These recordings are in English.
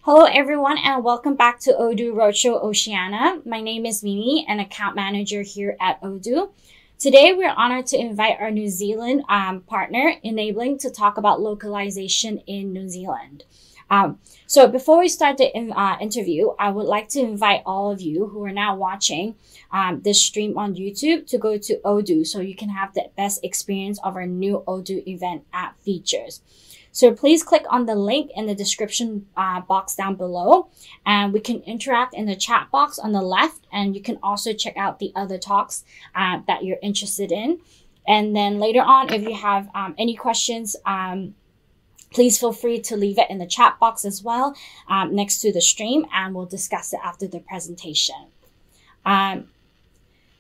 Hello everyone and welcome back to Odoo Roadshow Oceania. My name is Mimi, an account manager here at Odoo. Today we're honored to invite our New Zealand partner, Enabling, to talk about localization in New Zealand. So before we start the interview, I would like to invite all of you who are now watching this stream on YouTube to go to Odoo so you can have the best experience of our new Odoo event app features. So please click on the link in the description box down below, and we can interact in the chat box on the left, and you can also check out the other talks that you're interested in. And then later on, if you have any questions, please feel free to leave it in the chat box as well next to the stream, and we'll discuss it after the presentation.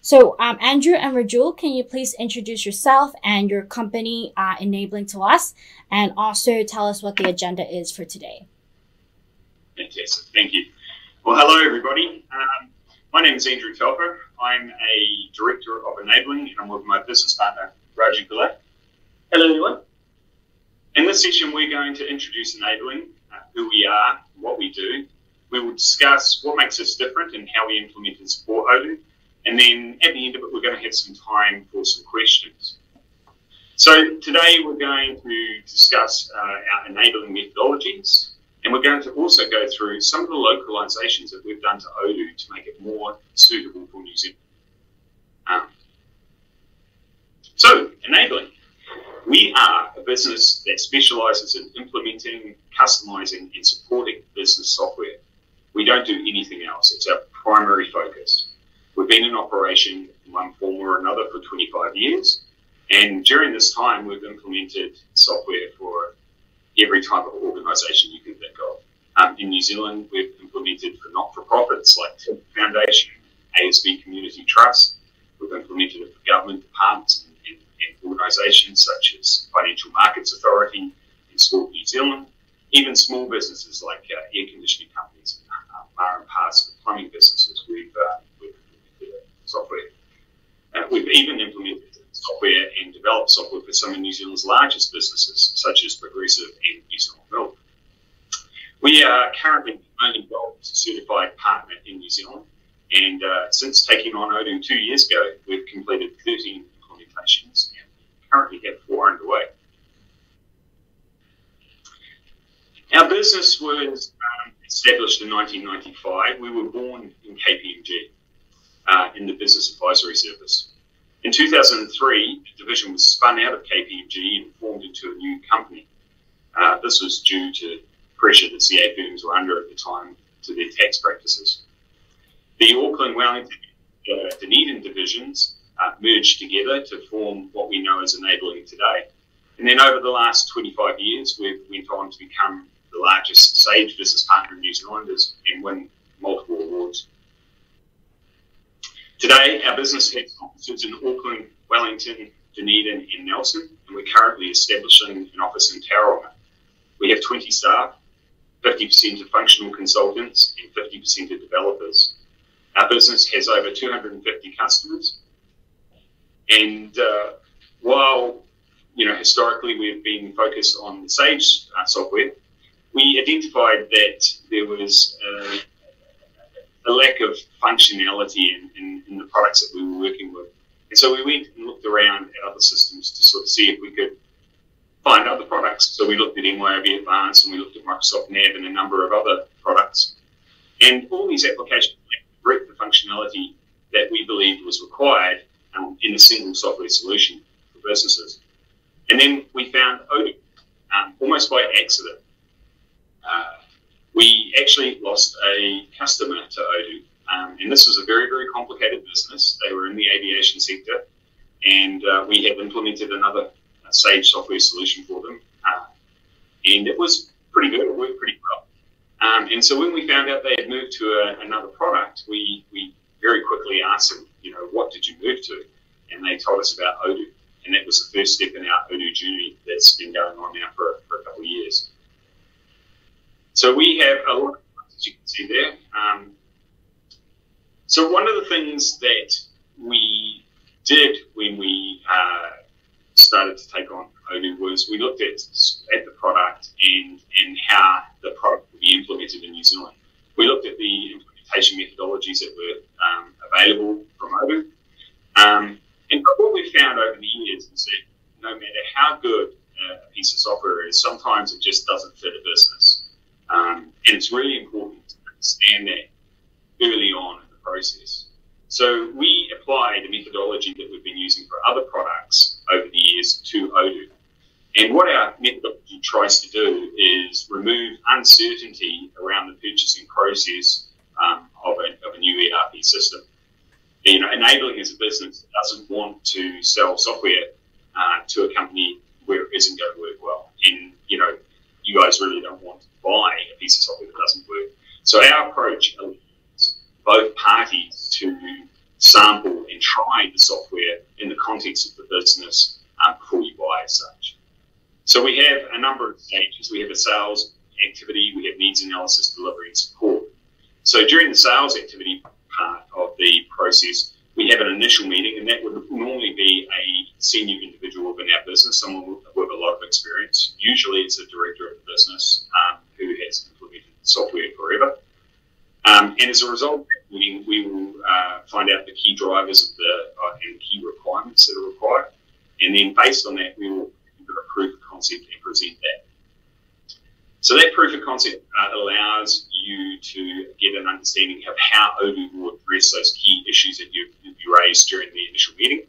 So Andrew and Rajul, can you please introduce yourself and your company Enabling to us, and also tell us what the agenda is for today? Fantastic, thank you. Well, hello everybody. My name is Andrew Telfer. I'm a director of Enabling, and I'm with my business partner, Raju Gulay. Hello everyone. In this session, we're going to introduce Enabling, who we are, what we do. We will discuss what makes us different and how we implement and support Odoo. And then at the end of it, we're going to have some time for some questions. So today we're going to discuss our enabling methodologies, and we're going to also go through some of the localizations that we've done to Odoo to make it more suitable for New Zealand. So Enabling. We are a business that specializes in implementing, customizing, and supporting business software. We don't do anything else. It's our primary focus. We've been in operation in one form or another for 25 years. And during this time, we've implemented software for every type of organization you can think of. In New Zealand, we've implemented for not-for-profits like Tip Foundation, ASB Community Trust. We've implemented it for government departments and organizations such as Financial Markets Authority and Sport New Zealand. Even small businesses like air conditioning companies, bar and parts, plumbing businesses, we've implemented software. We've even implemented software and developed software for some of New Zealand's largest businesses, such as Progressive and New Zealand Milk. We are currently the only gold certified partner in New Zealand, and since taking on Odoo 2 years ago, we've completed 13 implementations and currently have 4 underway. Our business was established in 1995. We were born in KPMG in the Business Advisory Service. In 2003, the division was spun out of KPMG and formed into a new company. This was due to pressure that CA firms were under at the time to their tax practices. The Auckland, Wellington, Dunedin divisions merged together to form what we know as Enabling today. And then over the last 25 years, we've went on to become the largest Sage business partner in New Zealand and win multiple awards. Today, our business has offices in Auckland, Wellington, Dunedin, and Nelson, and we're currently establishing an office in Tauranga. We have 20 staff, 50% of functional consultants, and 50% of developers. Our business has over 250 customers, and while historically we've been focused on the Sage software, we identified that there was a lack of functionality in the products that we were working with. And so we went and looked around at other systems to sort of see if we could find other products. So we looked at MYOB Advanced, and we looked at Microsoft Nav and a number of other products. And all these applications lacked breadth of functionality that we believed was required in a single software solution for businesses. And then we found Odoo, almost by accident. We actually lost a customer to Odoo, and this was a very, very complicated business. They were in the aviation sector, and we had implemented another Sage software solution for them, and it was pretty good. It worked pretty well. And so when we found out they had moved to another product, we very quickly asked them, what did you move to? And they told us about Odoo, and that was the first step in our Odoo journey that's been going on now for a couple of years. So we have a lot of products, as you can see there. So one of the things that we did when we started to take on Odoo was we looked at the product and how the product would be implemented in New how good a piece of software is, sometimes it just doesn't fit a business. And it's really important to understand that early on in the process. So we apply the methodology that we've been using for other products over the years to Odoo. And what our methodology tries to do is remove uncertainty around the purchasing process of a new ERP system. Enabling as a business doesn't want to sell software to a company where it isn't going to work well. And, you guys really don't want to buy a piece of software that doesn't work. So our approach allows both parties to sample and try the software in the context of the business before you buy as such. So we have a number of stages. We have a sales activity, we have needs analysis, delivery, and support. So during the sales activity part of the process, we have an initial meeting, and that would normally be a senior individual within our business, someone with a lot of experience. Usually it's a director of the business who has implemented software forever. And as a result of that meeting, we will find out the key drivers of and key requirements that are required. And then based on that, we will do a proof of concept and present that. So that proof of concept allows you to get an understanding of how Odoo will address those key issues that you raised during the initial meeting.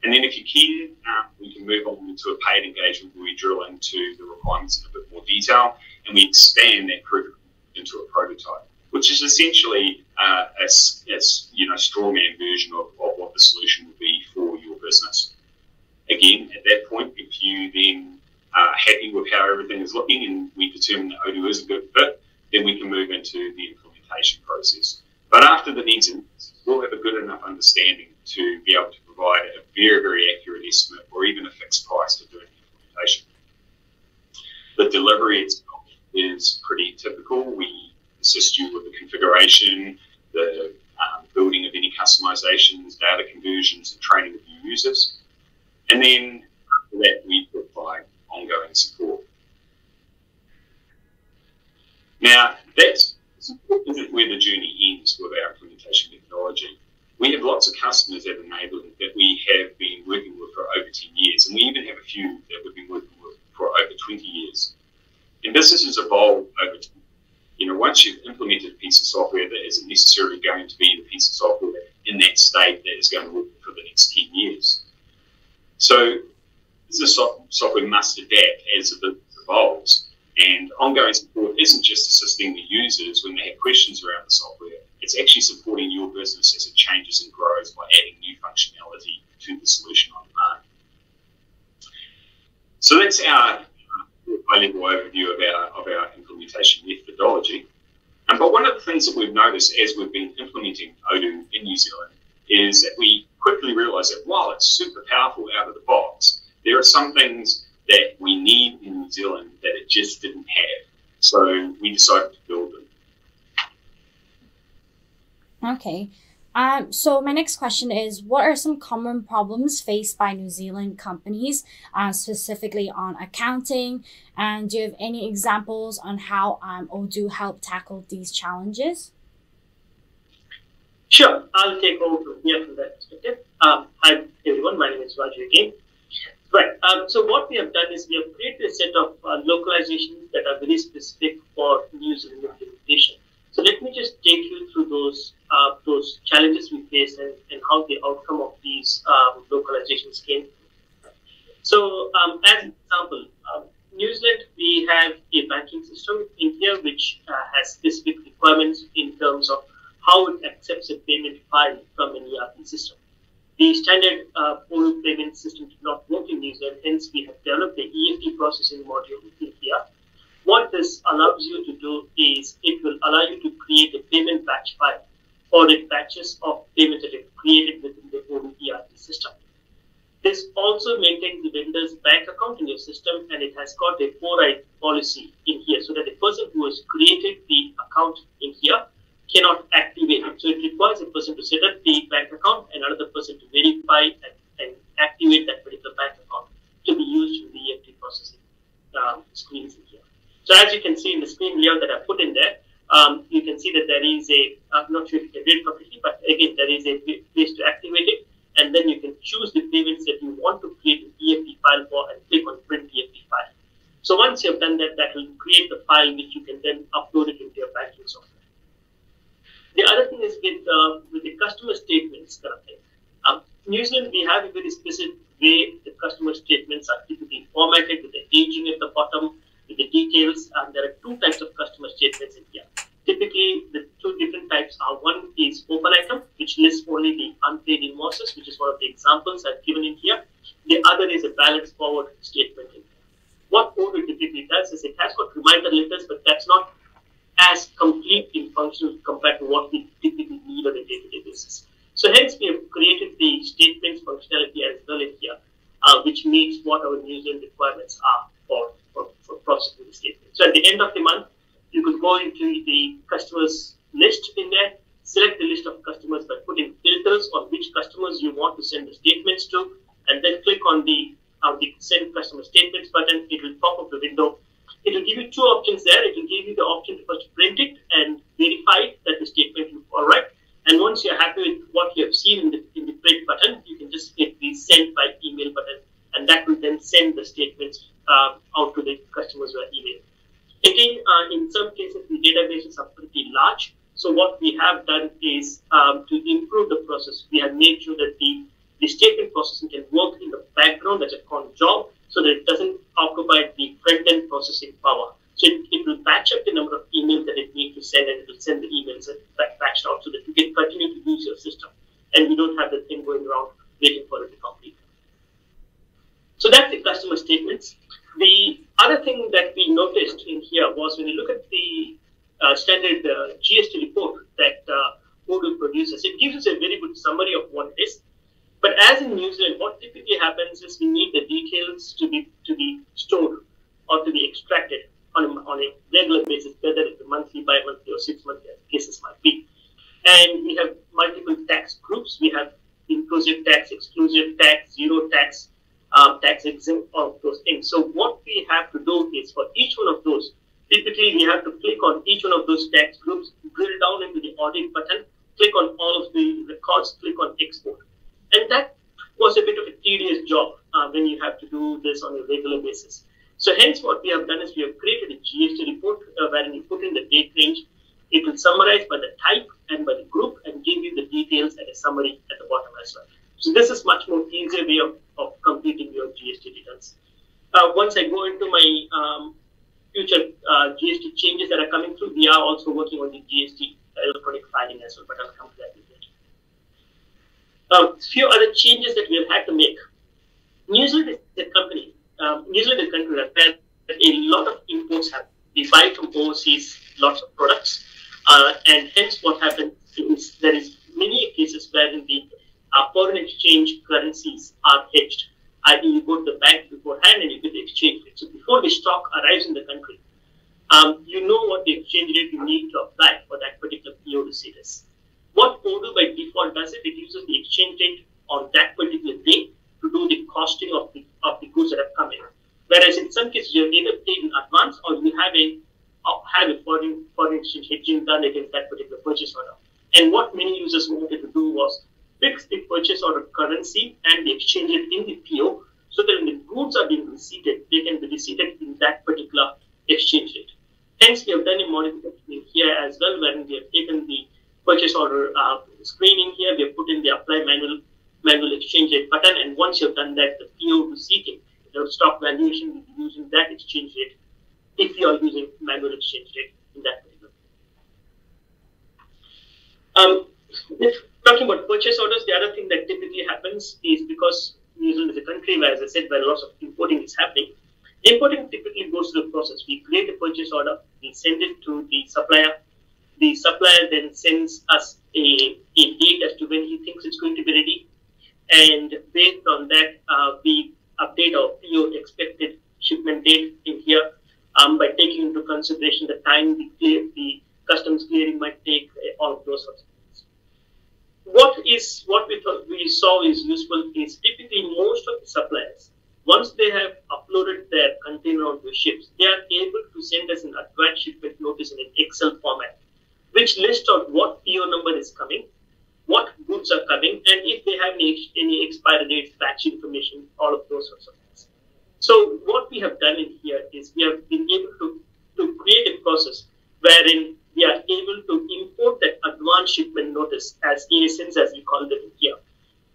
And then if you can, we can move on to a paid engagement where we drill into the requirements in a bit more detail, and we expand that proof into a prototype, which is essentially a straw man version of what the solution would be for your business. Again, at that point, if you then are happy with how everything is looking and we determine that Odoo is a good fit, then we can move into the implementation process. But after the needs, we'll have a good enough understanding to be able to provide a very, very accurate estimate or even a fixed price for doing the implementation. The delivery itself is pretty typical. We assist you with the configuration, the building of any customizations, data conversions, and training of new users. And then after that, we provide ongoing support. Now, that isn't where the journey ends with our implementation methodology. We have lots of customers at Enabling that we have been working with for over 10 years, and we even have a few that we've been working with for over 20 years. And businesses evolve over time. Once you've implemented a piece of software that isn't necessarily going to be the piece of software in that state that is going to work for the next 10 years. So business software must adapt as the business evolves. And ongoing support isn't just assisting the users when they have questions around the software. It's actually supporting your business as it changes and grows by adding new functionality to the solution on demand. So that's our high-level overview of our implementation methodology. But one of the things that we've noticed as we've been implementing Odoo in New Zealand is that we quickly realised that while it's super powerful out of the box, there are some things that we need in New Zealand that it just didn't have. So we decided to build them. Okay. So my next question is, what are some common problems faced by New Zealand companies, specifically on accounting? And do you have any examples on how Odoo helped tackle these challenges? Sure, I'll take over from here from that perspective. Hi everyone, my name is Raju again. Right, so what we have done is we have created a set of localizations that are very specific for New Zealand implementation. So let me just take you through those challenges we faced and how the outcome of these localizations came. So as an example, New Zealand, we have a banking system in here which has specific requirements in terms of how it accepts a payment file from an ERP system. The standard Odoo payment system did not work in New Zealand, hence we have developed the Eft Processing module in here. What this allows you to do is it will allow you to create a payment batch file for the batches of payments that are created within the Odoo ERP system. This also maintains the vendor's bank account in your system, and it has got a override policy in here so that the person who has created the account in here cannot activate it. So it requires a person to set up the bank account and another person to verify and activate that particular bank account to be used in the Eft Processing screens in here. So as you can see in the screen layout that I put in there, you can see that there is a, I'm not sure if you can read it completely, but again, there is a place to activate it, and then you can choose the payments that you want to create an EFT file for and click on file which you can then upload it into your banking software. The other thing is with the customer statements kind of thing. New Zealand, we have a very specific way the customer statements are typically formatted with the aging at the bottom, with the details. There are two types of customer statements in here. Typically, the two different types are, one is open item, which lists only the unpaid invoices, which is one of the examples I've given in here. The other is a balance forward statement in here. What Odoo typically does is it has got reminder letters, but that's not as complete in function compared to what we typically need on a day-to-day basis. So hence we have created the statements functionality as well in here, which meets what our New Zealand requirements are for processing the statement. So at the end of the month, you could go into the customers list in there, select the list of customers by putting filters on which customers you want to send the statements to, and then click on the send customer statements button. It will pop up the window. It will give you two options there. It will give you the option to first print it and verify that the statement looks all right. And once you're happy with what you have seen in the print button, you can just click the send by email button, and that will then send the statements out to the customers via email. Again, in some cases, the databases are pretty large. So what we have done is to improve the process, we have made sure that the statement processing can work in the background as a cron job, so that it doesn't occupy the front-end processing power. So it will batch up the number of emails that it needs to send, and it will send the emails batched out so that you can continue to use your system, and you don't have the thing going around waiting for it to complete. So that's the customer statements. The other thing that we noticed in here was when you look at the standard GST report that Odoo produces, it gives us a very good summary of what it is. But as in New Zealand, what typically happens is we need the details to be stored or to be extracted on a regular basis, whether it's a monthly, bi-monthly, or 6 monthly, as cases might be. And we have multiple tax groups. We have inclusive tax, exclusive tax, zero tax, tax exempt, all of those things. So what we have to do is for each one of those, typically we have to click on each one of those tax groups, drill down into the audit button, click on all of the records, click on export. And that was a bit of a tedious job when you have to do this on a regular basis. So hence what we have done is we have created a GST report wherein you put in the date range. It will summarize by the type and by the group and give you the details and a summary at the bottom as well. So this is much more easier way of completing your GST returns. Once I go into my future GST changes that are coming through, we are also working on the GST electronic filing as well, but I'll come to that in a minute. A few other changes that we have had to make. New Zealand is a company. New Zealand is a country where a lot of imports have. We buy from overseas lots of products, and hence what happens is there is many cases wherein the foreign exchange currencies are hedged. I.e., you go to the bank beforehand and you get the exchange rate. So before the stock arrives in the country, you know what the exchange rate you need to apply for that particular PO to see this. What Odoo by default does it uses the exchange rate on that particular day to do the costing of the goods that have come in. Whereas in some cases you're either paid in advance or you have a foreign exchange hedging done against that particular purchase order. And what many users wanted to do was fix the purchase order currency and the exchange rate in the PO so that when the goods are being receipted, they can be receipted in that particular exchange rate. Hence, we have done a modification here as well, wherein we have taken the purchase order screening here, we have put in the apply manual exchange rate button, and once you have done that, the PO receipting, the stock valuation will be using that exchange rate if you are using manual exchange rate in that particular. Talking about purchase orders, the other thing that typically happens is because New Zealand is a country where, as I said, where lots of importing is happening, importing typically goes through the process. We create a purchase order, we send it to the supplier. The supplier then sends us a date as to when he thinks it's going to be ready. And based on that, we update our PO expected shipment date in here by taking into consideration the time the customs clearing might take, all of those sorts of things. What we saw is useful is typically most of the suppliers, once they have uploaded their container onto ships, they are able to send us an advance shipment notice in an Excel format, which lists out what PO number is coming, what goods are coming, and if they have any expiry dates, batch information, all of those sorts of things. So what we have done in here is we have been able to create a process wherein we are able to import that advanced shipment notice as ASNs, as we call them here,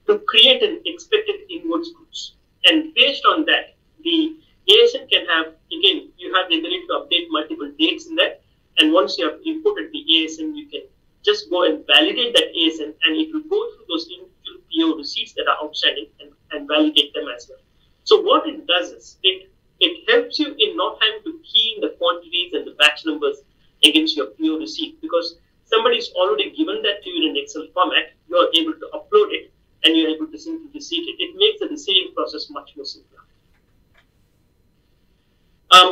to create an expected inwards goods. And based on that, the ASN can have, again, you have the ability to update multiple dates in that. And once you have imported the ASN, you can just go and validate that ASN, and it will go through those individual PO receipts that are outstanding and validate them as well. So what it does is it helps you in not having to key in the quantities and the batch numbers against your PO receipt, because somebody's already given that to you in Excel format. You're able to upload it and you're able to simply receipt it. It makes the receiving process much more simpler.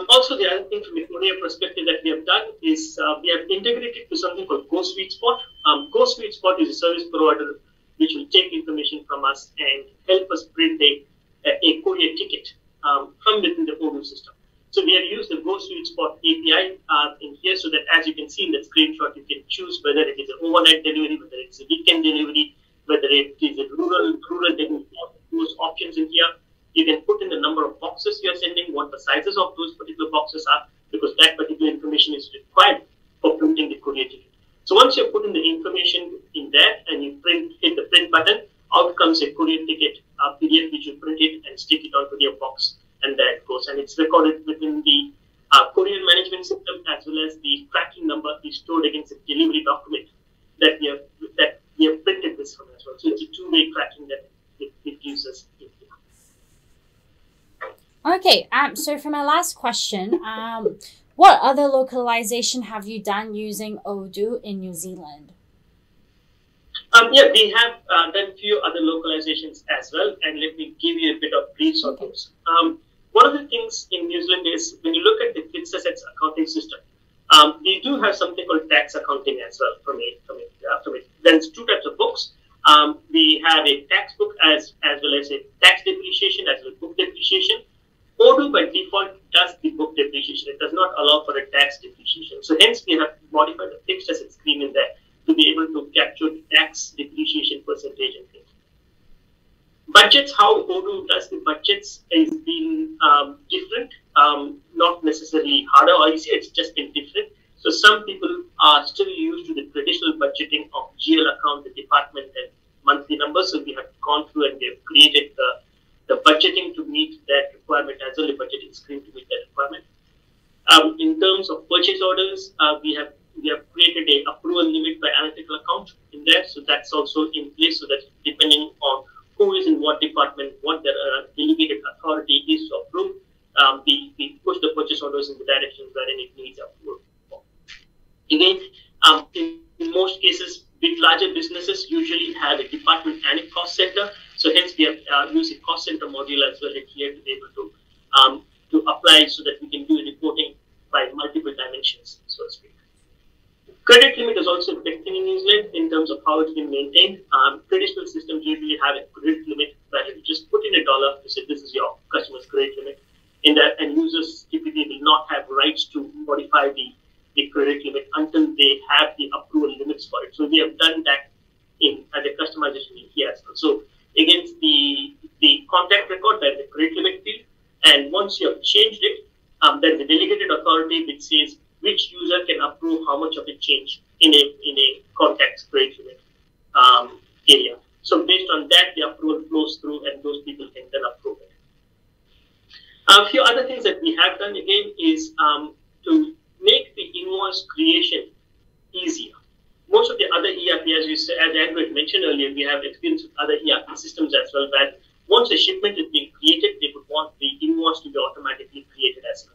Also, the other thing from a Oceania perspective that we have done is we have integrated to something called Go Sweet Spot. Go Sweet Spot is a service provider which will take information from us and help us print a courier ticket from within the Odoo system. So we have used the Go Sweet Spot API in here, so that as you can see in the screenshot, you can choose whether it is an overnight delivery, whether it's a weekend delivery, whether it is a rural delivery. Those options in here. You can put in the number of boxes you're sending, what the sizes of those particular boxes are, because that particular information is required for printing the courier ticket. So once you put in the information in there and you hit the print button, out comes a courier ticket PDF, which you print it and stick it onto your box, and there it goes. And it's recorded within the courier management system, as well as the tracking number is stored against a delivery document that we have printed this from as well. So it's a two-way tracking that it gives us. Okay, so for my last question, what other localization have you done using Odoo in New Zealand? Yeah, we have done a few other localizations as well, and let me give you a bit of briefs on those. One of the things in New Zealand is when you look at the fixed assets accounting system, we do have something called tax accounting as well from it. There's two types of books. We have a tax book as well as a tax depreciation as well as book depreciation. Odoo by default does the book depreciation. It does not allow for a tax depreciation. So hence we have modified the fixed asset screen in there to be able to capture the tax depreciation percentage and things. Budgets, how Odoo does the budgets is been different, not necessarily harder or easier, it's just been different. So some people are still used to the traditional budgeting of GL account, the department and monthly numbers. So we have gone through and we have created the budgeting to meet that requirement, as well as the budgeting screen to meet that requirement. In terms of purchase orders, we have created a approval limit by analytical account in there, so that's also in place, so that depending on who is in what department, what their delegated authority is to approve, we push the purchase orders in the direction wherein it needs approval. Again, in most cases, big larger businesses usually have a department and a cost center. So hence we have used a cost center module as well here to be able to apply, so that we can do reporting by multiple dimensions, so to speak. Credit limit is also a big thing in New Zealand in terms of how it's been maintained. Traditional systems usually have a credit limit where you just put in $1 to say this is your customer's credit limit in that, and users typically will not have rights to modify the credit limit until they have the approval limits for it. So we have done that as a customization in here as well. So against the contact record, there is a credit limit field, and once you have changed it, there is a delegated authority which says which user can approve how much of a change in a contact credit limit area. So based on that, the approval flows through, and those people can then approve it. A few other things that we have done again is to make the invoice creation easier. Most of the other ERP, as Andrew mentioned earlier, we have experience with other ERP systems as well, where once a shipment is being created, they would want the invoice to be automatically created as well.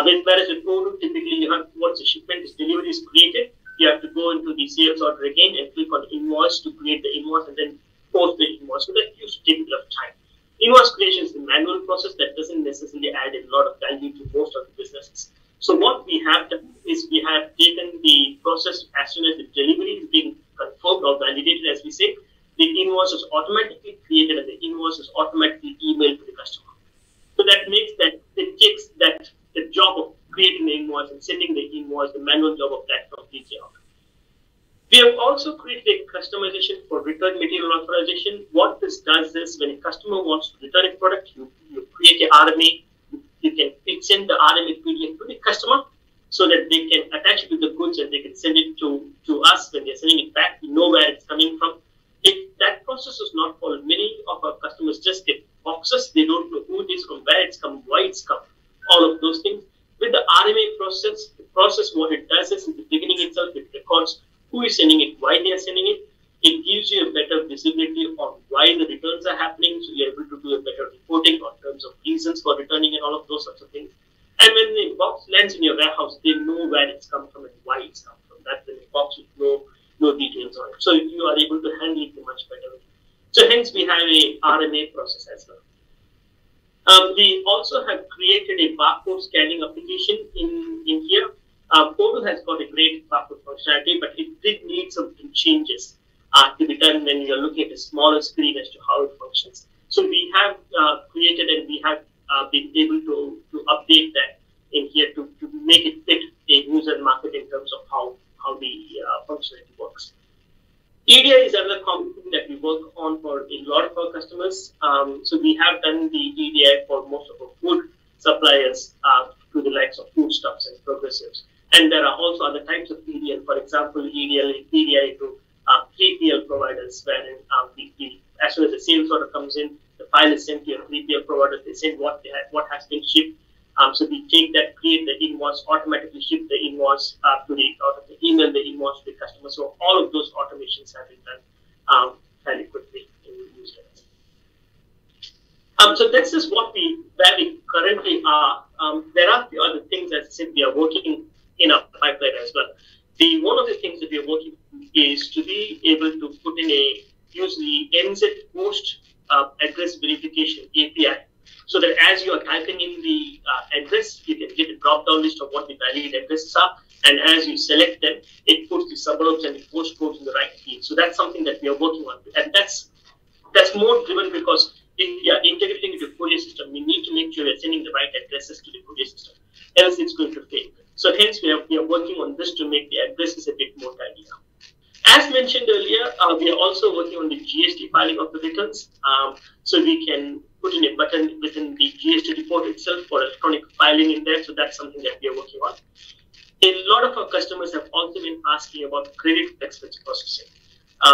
Whereas with Odoo, typically once a shipment is delivered is created, you have to go into the sales order again and click on invoice to create the invoice and then post the invoice. So that used to take a bit of time. Invoice creation is a manual process that doesn't necessarily add a lot of value to most of the businesses. So what we have done is we have taken the process as soon as the delivery is being confirmed or validated, as we say, the invoice is automatically created and the invoice is automatically emailed to the customer. So that makes that, it takes that the job of creating the invoice and sending the invoice, the manual job of that completely out. We have also created a customization for return material authorization. What this does is when a customer wants to return a product, you create a RMA. You can send the RMA PDF to the customer. so that they can attach it to the goods and they can send it to us. When they're sending it back, we know where it's coming from. That process is not followed. Many of our customers just get boxes. They don't know who it is, from where it's come, why it's come, all of those things. With the RMA process, the process, what it does is in the beginning itself, it records who is sending it, why they are sending it. It gives you a better visibility on why the returns are happening, so you're able to do a better reporting on terms of reasons for returning and all of those sorts of things. And when the box lands in your warehouse, they know where it's come from and why it's come from. That's the box with no details on it. So you are able to handle it much better. So hence we have a RMA process as well. We also have created a barcode scanning application in here. Odoo has got a great barcode functionality, but it did need some changes to be done when you're looking at a smaller screen as to how it functions. So we have created and we have been able to update that in here to make it fit a user market in terms of how the functionality works. EDI is another common thing that we work on for a lot of our customers. So we have done the EDI for most of our food suppliers to the likes of foodstuffs and progressives. And there are also other types of EDI. For example, EDI to 3PL providers, wherein as soon as the sales order comes in, the file is sent to your 3PL provider. They send what has been shipped. So we take that, create the invoice, automatically ship the invoice email the invoice to the customer. So all of those automations have been done fairly quickly in newsletters. So this is where we currently are. There are a few other things, as I said, we are working in our pipeline as well. One of the things that we are working on is to be able to put in use the NZ post address verification API, so that as you are typing in the address, you can get a drop-down list of what the valid addresses are, and as you select them, it puts the suburbs and the postcodes in the right field. So that's something that we are working on, and that's more driven because if we are integrating into the courier system, we need to make sure we're sending the right addresses to the courier system, else it's going to fail. So hence we are working on this to make the addresses a bit more tidy. As mentioned earlier, we are also working on the GST filing of the returns. So we can put in a button within the GST report itself for electronic filing in there. So that's something that we are working on. A lot of our customers have also been asking about credit expense processing.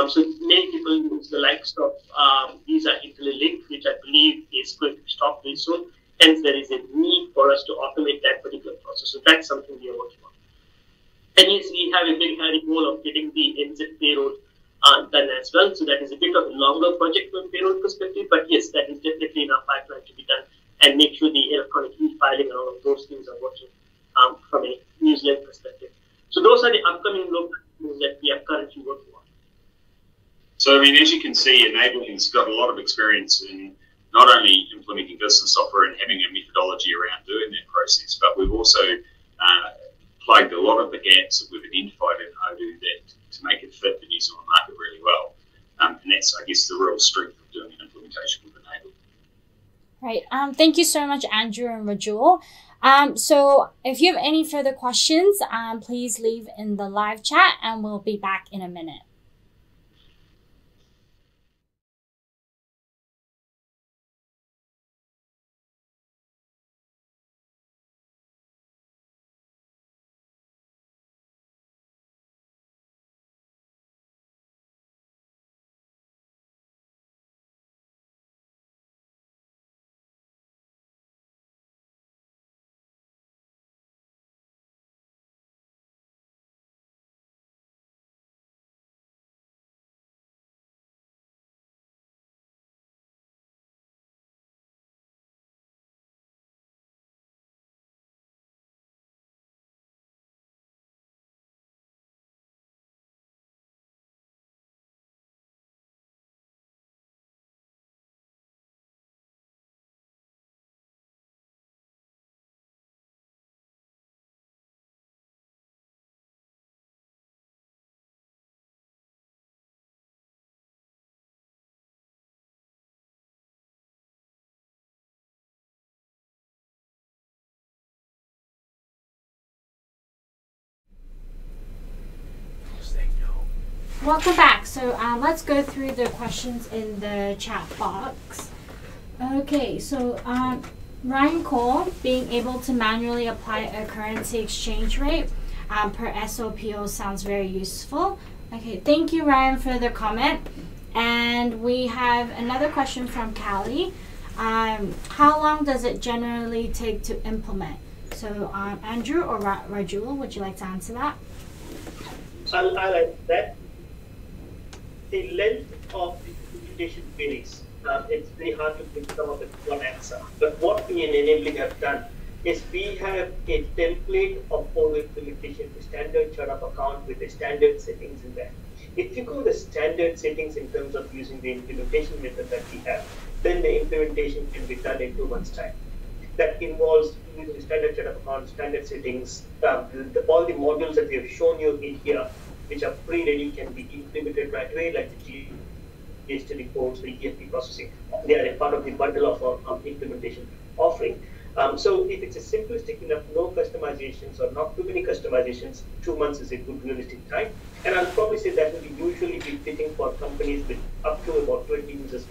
So many people use the likes of Visa IntelliLink, which I believe is going to be stopped very soon. Hence, there is a need for us to automate that particular process. So that's something we are working on. And yes, we have a big hairy goal of getting the NZ payroll done as well. So that is a bit of a longer project from a payroll perspective, but yes, that is definitely in our pipeline to be done and make sure the electronic e-filing and all of those things are working from a New Zealand perspective. So those are the upcoming local things that we are currently working on. So, I mean, as you can see, Enabling's got a lot of experience in not only implementing business software and having a methodology around doing that process, but we've also plugged a lot of the gaps that we've identified in Odoo to make it fit the New Zealand market really well. And that's, I guess, the real strength of doing an implementation with Enable. Right. Thank you so much, Andrew and Rajul. So if you have any further questions, please leave in the live chat and we'll be back in a minute. Welcome back. So let's go through the questions in the chat box. Okay, so Ryan Cole, being able to manually apply a currency exchange rate per SOPO sounds very useful. Okay, thank you, Ryan, for the comment. And we have another question from Callie. How long does it generally take to implement? So, Andrew or Rajul, would you like to answer that? I'll answer that. The length of the implementation varies. It's very hard to come up with one answer. But what we in Enabling have done is we have a template of Odoo implementation, the standard chart of account with the standard settings in there. If you go the standard settings in terms of using the implementation method that we have, then the implementation can be done in 2 months' time. That involves using the standard chart of account, standard settings, all the modules that we have shown you in here, which are pre-ready, can be implemented right away, like the GST reports, the Eft Processing. They are a part of the bundle of our implementation offering. So if it's a simplistic enough, no customizations or not too many customizations, 2 months is a good realistic time. And I'll probably say that will usually be fitting for companies with up to about 20 users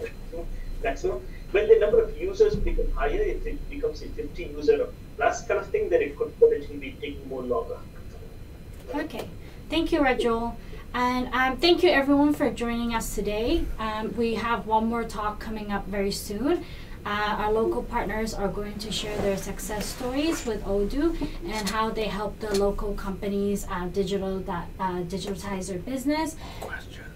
maximum. When the number of users become higher, if it becomes a 50 user plus kind of thing, then it could potentially be taking more longer. Okay, thank you, Rajul. And thank you everyone for joining us today. We have one more talk coming up very soon. Our local partners are going to share their success stories with Odoo and how they help the local companies digitalize their business.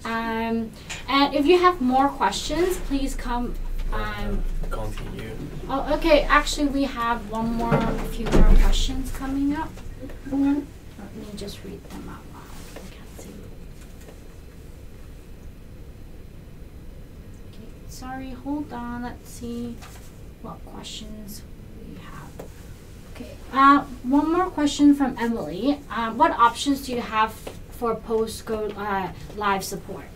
And if you have more questions, please come. Continue. Oh, okay. Actually, we have a few more questions coming up. Let me just read them out loud. I can't see. Okay, sorry. Hold on. Let's see what questions we have. Okay. One more question from Emily. What options do you have for post-go live support?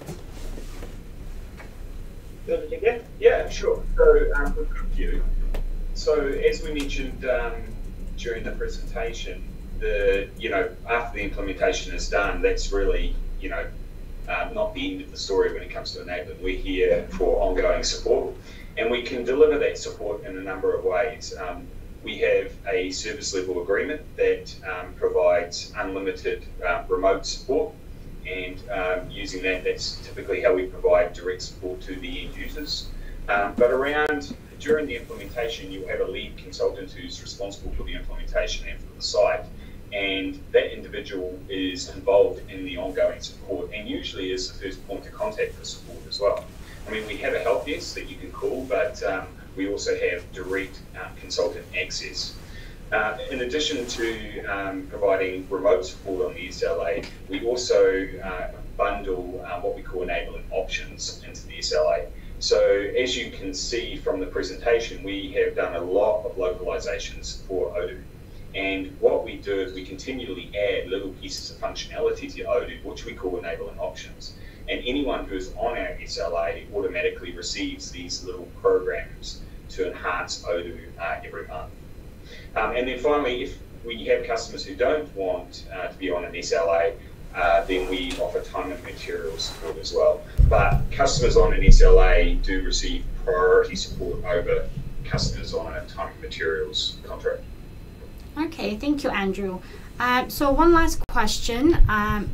You want to take that? Yeah, sure. So we've got a few. So as we mentioned during the presentation, after the implementation is done, that's really not the end of the story when it comes to enabling. We're here for ongoing support, and we can deliver that support in a number of ways. We have a service level agreement that provides unlimited remote support. And using that's typically how we provide direct support to the end users. But during the implementation, you have a lead consultant who's responsible for the implementation and for the site. And that individual is involved in the ongoing support and usually is the first point of contact for support as well. I mean, we have a help desk that you can call, but we also have direct consultant access. In addition to providing remote support on the SLA, we also bundle what we call enabling options into the SLA. So as you can see from the presentation, we have done a lot of localizations for Odoo. And what we do is we continually add little pieces of functionality to Odoo, which we call enabling options. And anyone who's on our SLA automatically receives these little programs to enhance Odoo every month. And then finally, if we have customers who don't want to be on an SLA, then we offer time and material support as well. But customers on an SLA do receive priority support over customers on a time and materials contract. Okay, thank you, Andrew. So one last question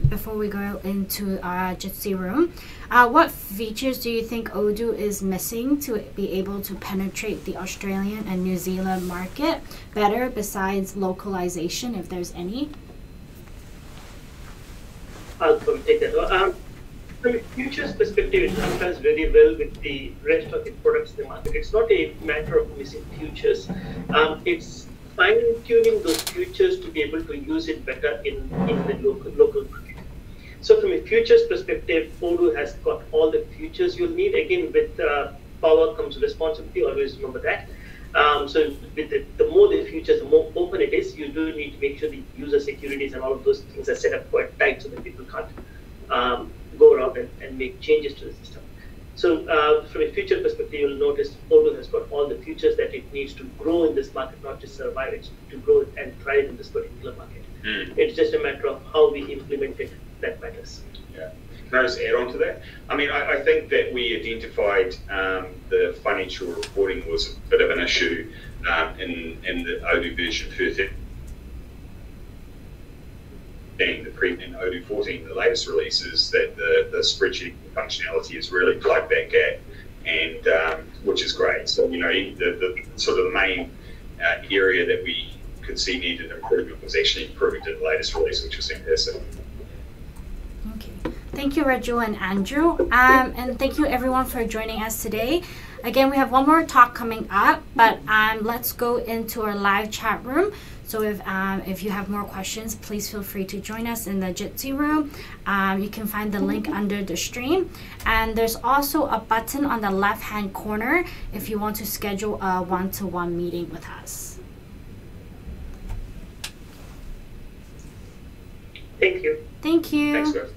before we go into Jitsi room. What features do you think Odoo is missing to be able to penetrate the Australian and New Zealand market better besides localization, if there's any? I'll take that one. From a futures perspective, it compares very well with the rest of the products in the market. It's not a matter of missing futures. It's fine-tuning those futures to be able to use it better in the local market. So from a futures perspective, Odoo has got all the futures you'll need. Again, with power comes responsibility, always remember that. So with the more the futures, the more open it is, you do need to make sure the user securities and all of those things are set up quite tight so that people can't go around and make changes to the system. So from a future perspective, you'll notice Odoo has got all the features that it needs to grow in this market, not just survive it, to grow and thrive in this particular market. It's just a matter of how we implement it that matters. Yeah. Can I just add on to that? I mean, I think that we identified the financial reporting was a bit of an issue in the Odoo version 13. In Odoo 14, the latest releases, that the spreadsheet functionality is really plugged that gap, and which is great. So, you know, the sort of the main area that we could see needed improvement was actually improved in the latest release, which was fantastic. Okay. Thank you, Raju and Andrew. And thank you everyone for joining us today. Again, we have one more talk coming up, but let's go into our live chat room. So if you have more questions, please feel free to join us in the Jitsi room. You can find the link under the stream. And there's also a button on the left-hand corner if you want to schedule a one-to-one meeting with us. Thank you. Thank you. Thanks, guys.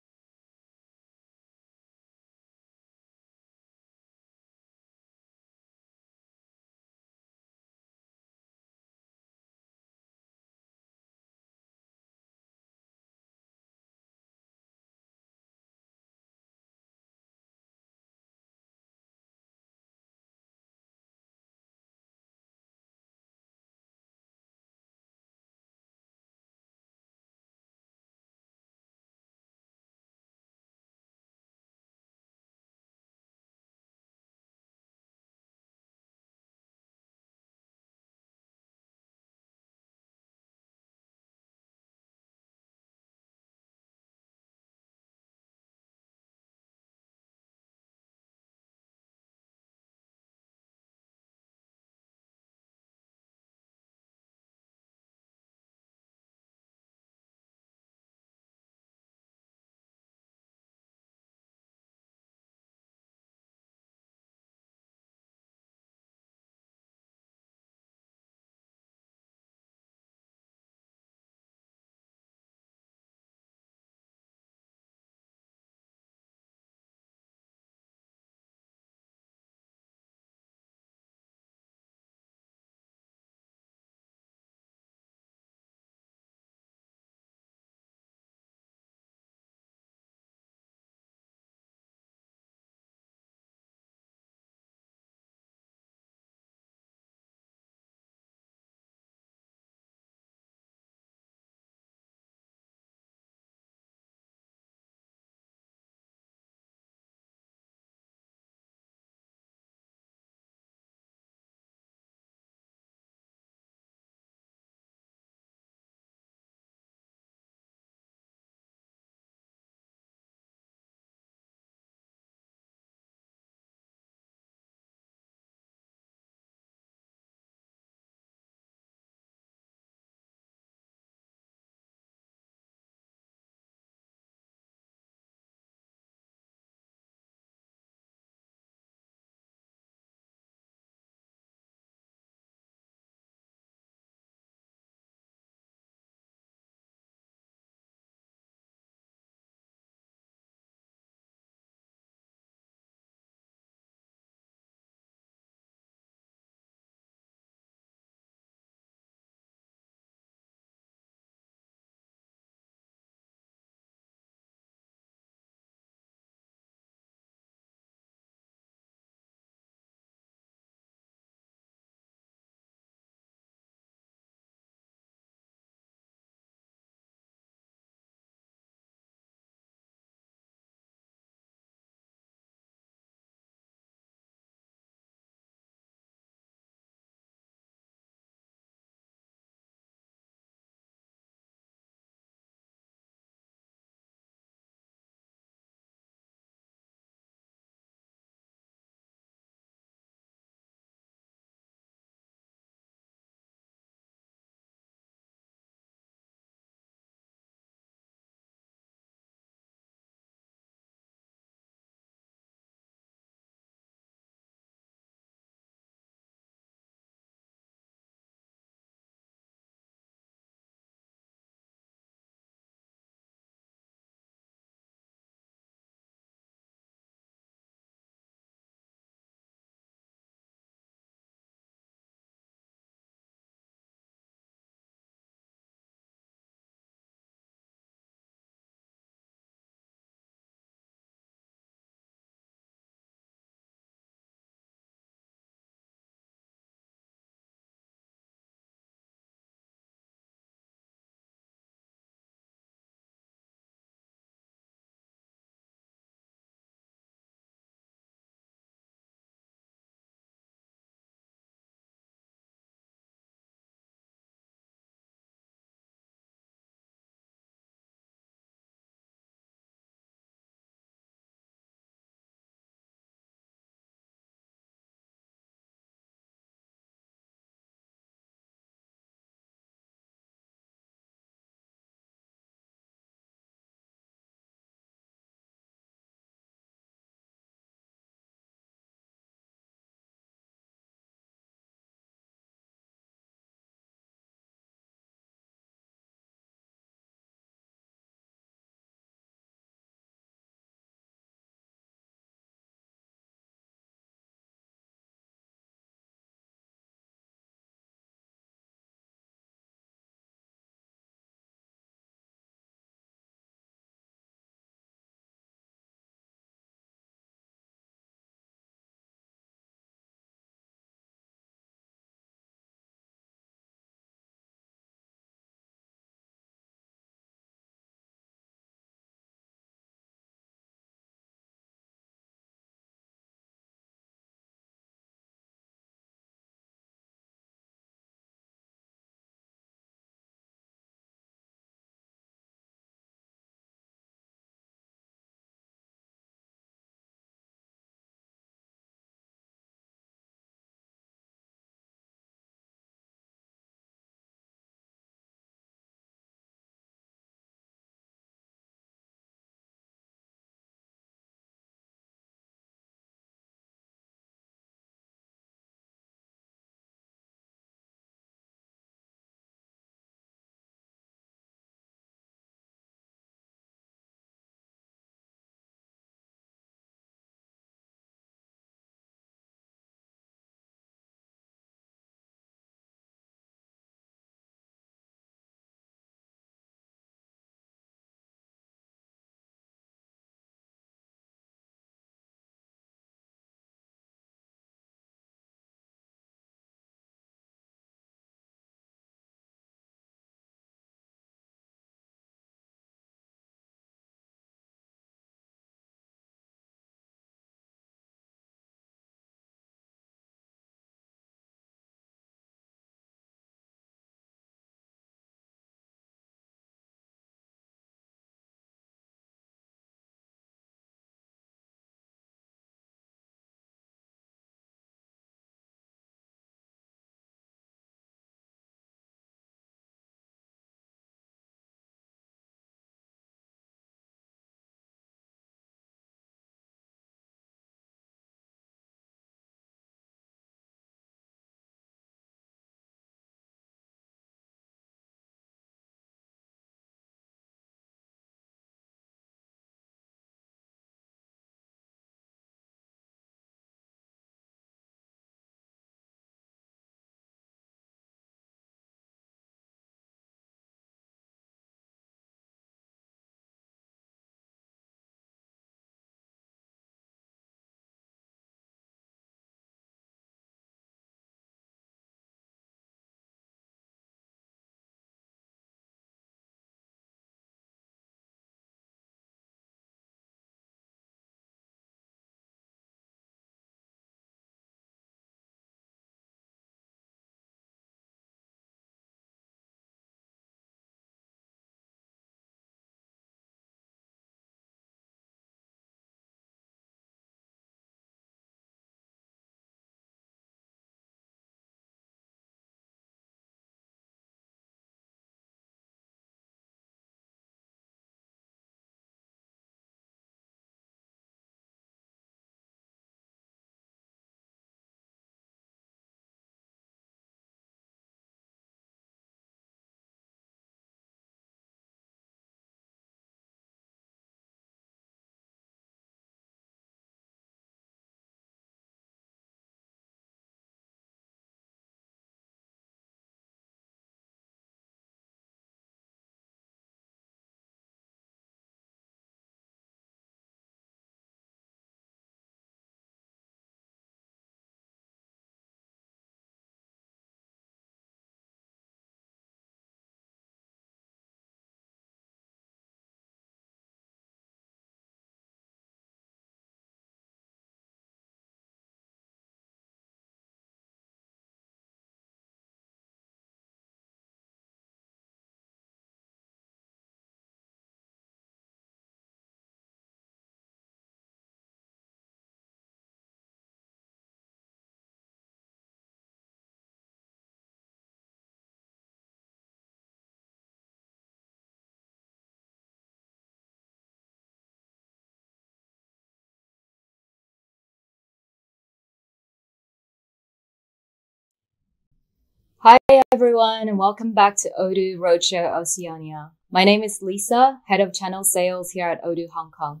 Hi everyone, and welcome back to Odoo Roadshow Oceania. My name is Lisa, Head of Channel Sales here at Odoo Hong Kong.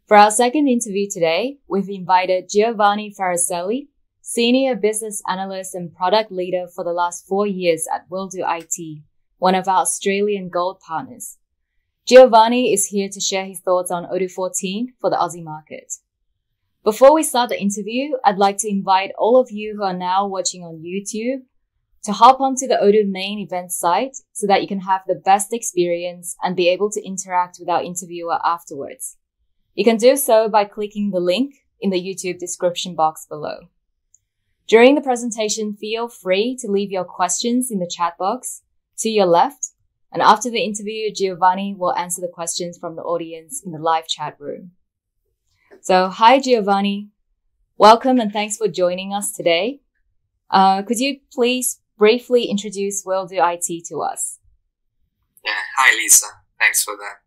For our second interview today, we've invited Giovanni Faraselli, Senior Business Analyst and Product Leader for the last 4 years at WilldooIT, one of our Australian Gold partners. Giovanni is here to share his thoughts on Odoo 14 for the Aussie market. Before we start the interview, I'd like to invite all of you who are now watching on YouTube to hop onto the Odoo main event site so that you can have the best experience and be able to interact with our interviewer afterwards. You can do so by clicking the link in the YouTube description box below. During the presentation, feel free to leave your questions in the chat box to your left, and after the interview, Giovanni will answer the questions from the audience in the live chat room. So, hi Giovanni, welcome and thanks for joining us today. Could you please briefly introduce WilldooIT to us? Yeah, hi Lisa, thanks for that.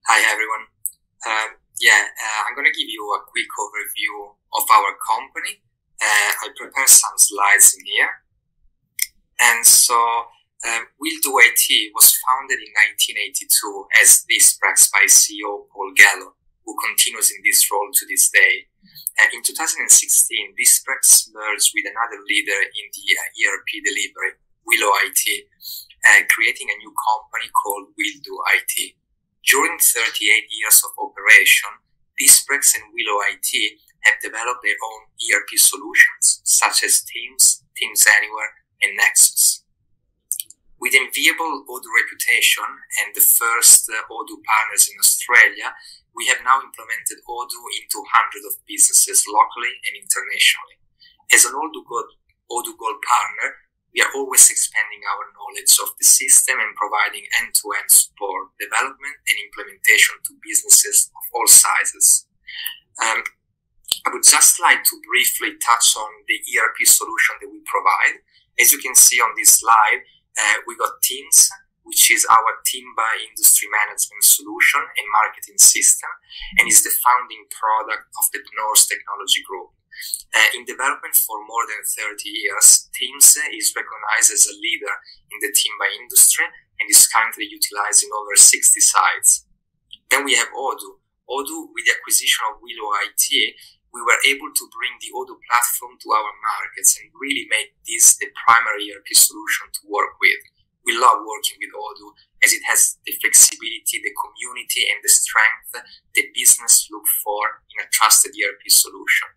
Hi everyone. I'm going to give you a quick overview of our company. I prepared some slides in here. And so, WilldooIT was founded in 1982 as Disprex by CEO Paul Gallo, who continues in this role to this day. In 2016, Disprex merged with another leader in the ERP delivery, WilldooIT, creating a new company called WilldooIT. During 38 years of operation, Disprex and WilldooIT have developed their own ERP solutions, such as Teams, Teams Anywhere, and Nexus. With enviable Odoo reputation and the first Odoo partners in Australia, we have now implemented Odoo into hundreds of businesses locally and internationally. As an Odoo Gold partner, we are always expanding our knowledge of the system and providing end-to-end support, development, and implementation to businesses of all sizes. I would just like to briefly touch on the ERP solution that we provide. As you can see on this slide, we got Teams, which is our team by industry management solution and marketing system, and is the founding product of the Norse Technology Group. In development for more than 30 years, Teams is recognized as a leader in the team by industry and is currently utilized in over 60 sites. Then we have Odoo. Odoo, with the acquisition of WilldooIT, we were able to bring the Odoo platform to our markets and really make this the primary ERP solution to work with. We love working with Odoo as it has the flexibility, the community, and the strength that business look for in a trusted ERP solution.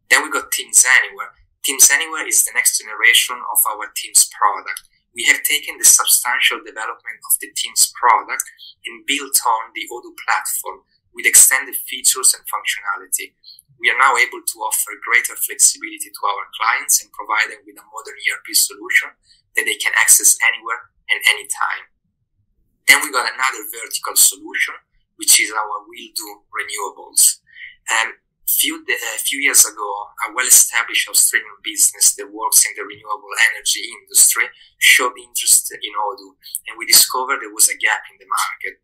Then we got Teams Anywhere. Teams Anywhere is the next generation of our Teams product. We have taken the substantial development of the Teams product and built on the Odoo platform with extended features and functionality. We are now able to offer greater flexibility to our clients and provide them with a modern ERP solution that they can access anywhere and anytime. Then we got another vertical solution, which is our Willdoo Renewables. A few years ago, a well-established Australian business that works in the renewable energy industry showed interest in Odoo, and we discovered there was a gap in the market.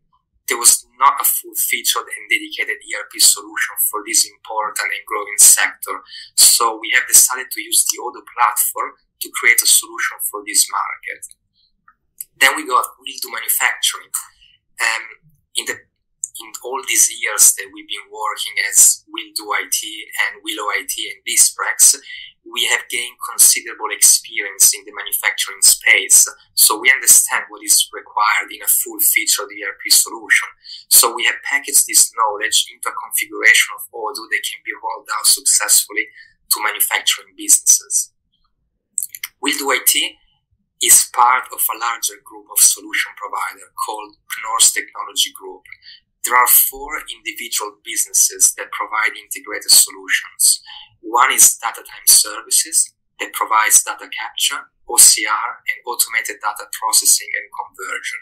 There was not a full-featured and dedicated ERP solution for this important and growing sector, so we have decided to use the Odoo platform to create a solution for this market. Then we got Willdoo Manufacturing. In all these years that we've been working as WilldooIT and WilldooIT and Disprex, we have gained considerable experience in the manufacturing space, so we understand what is required in a full-featured ERP solution. So we have packaged this knowledge into a configuration of Odoo that can be rolled out successfully to manufacturing businesses. WilldooIT is part of a larger group of solution providers called Norse Technology Group. There are 4 individual businesses that provide integrated solutions. One is Data Time Services that provides data capture, OCR, and automated data processing and conversion.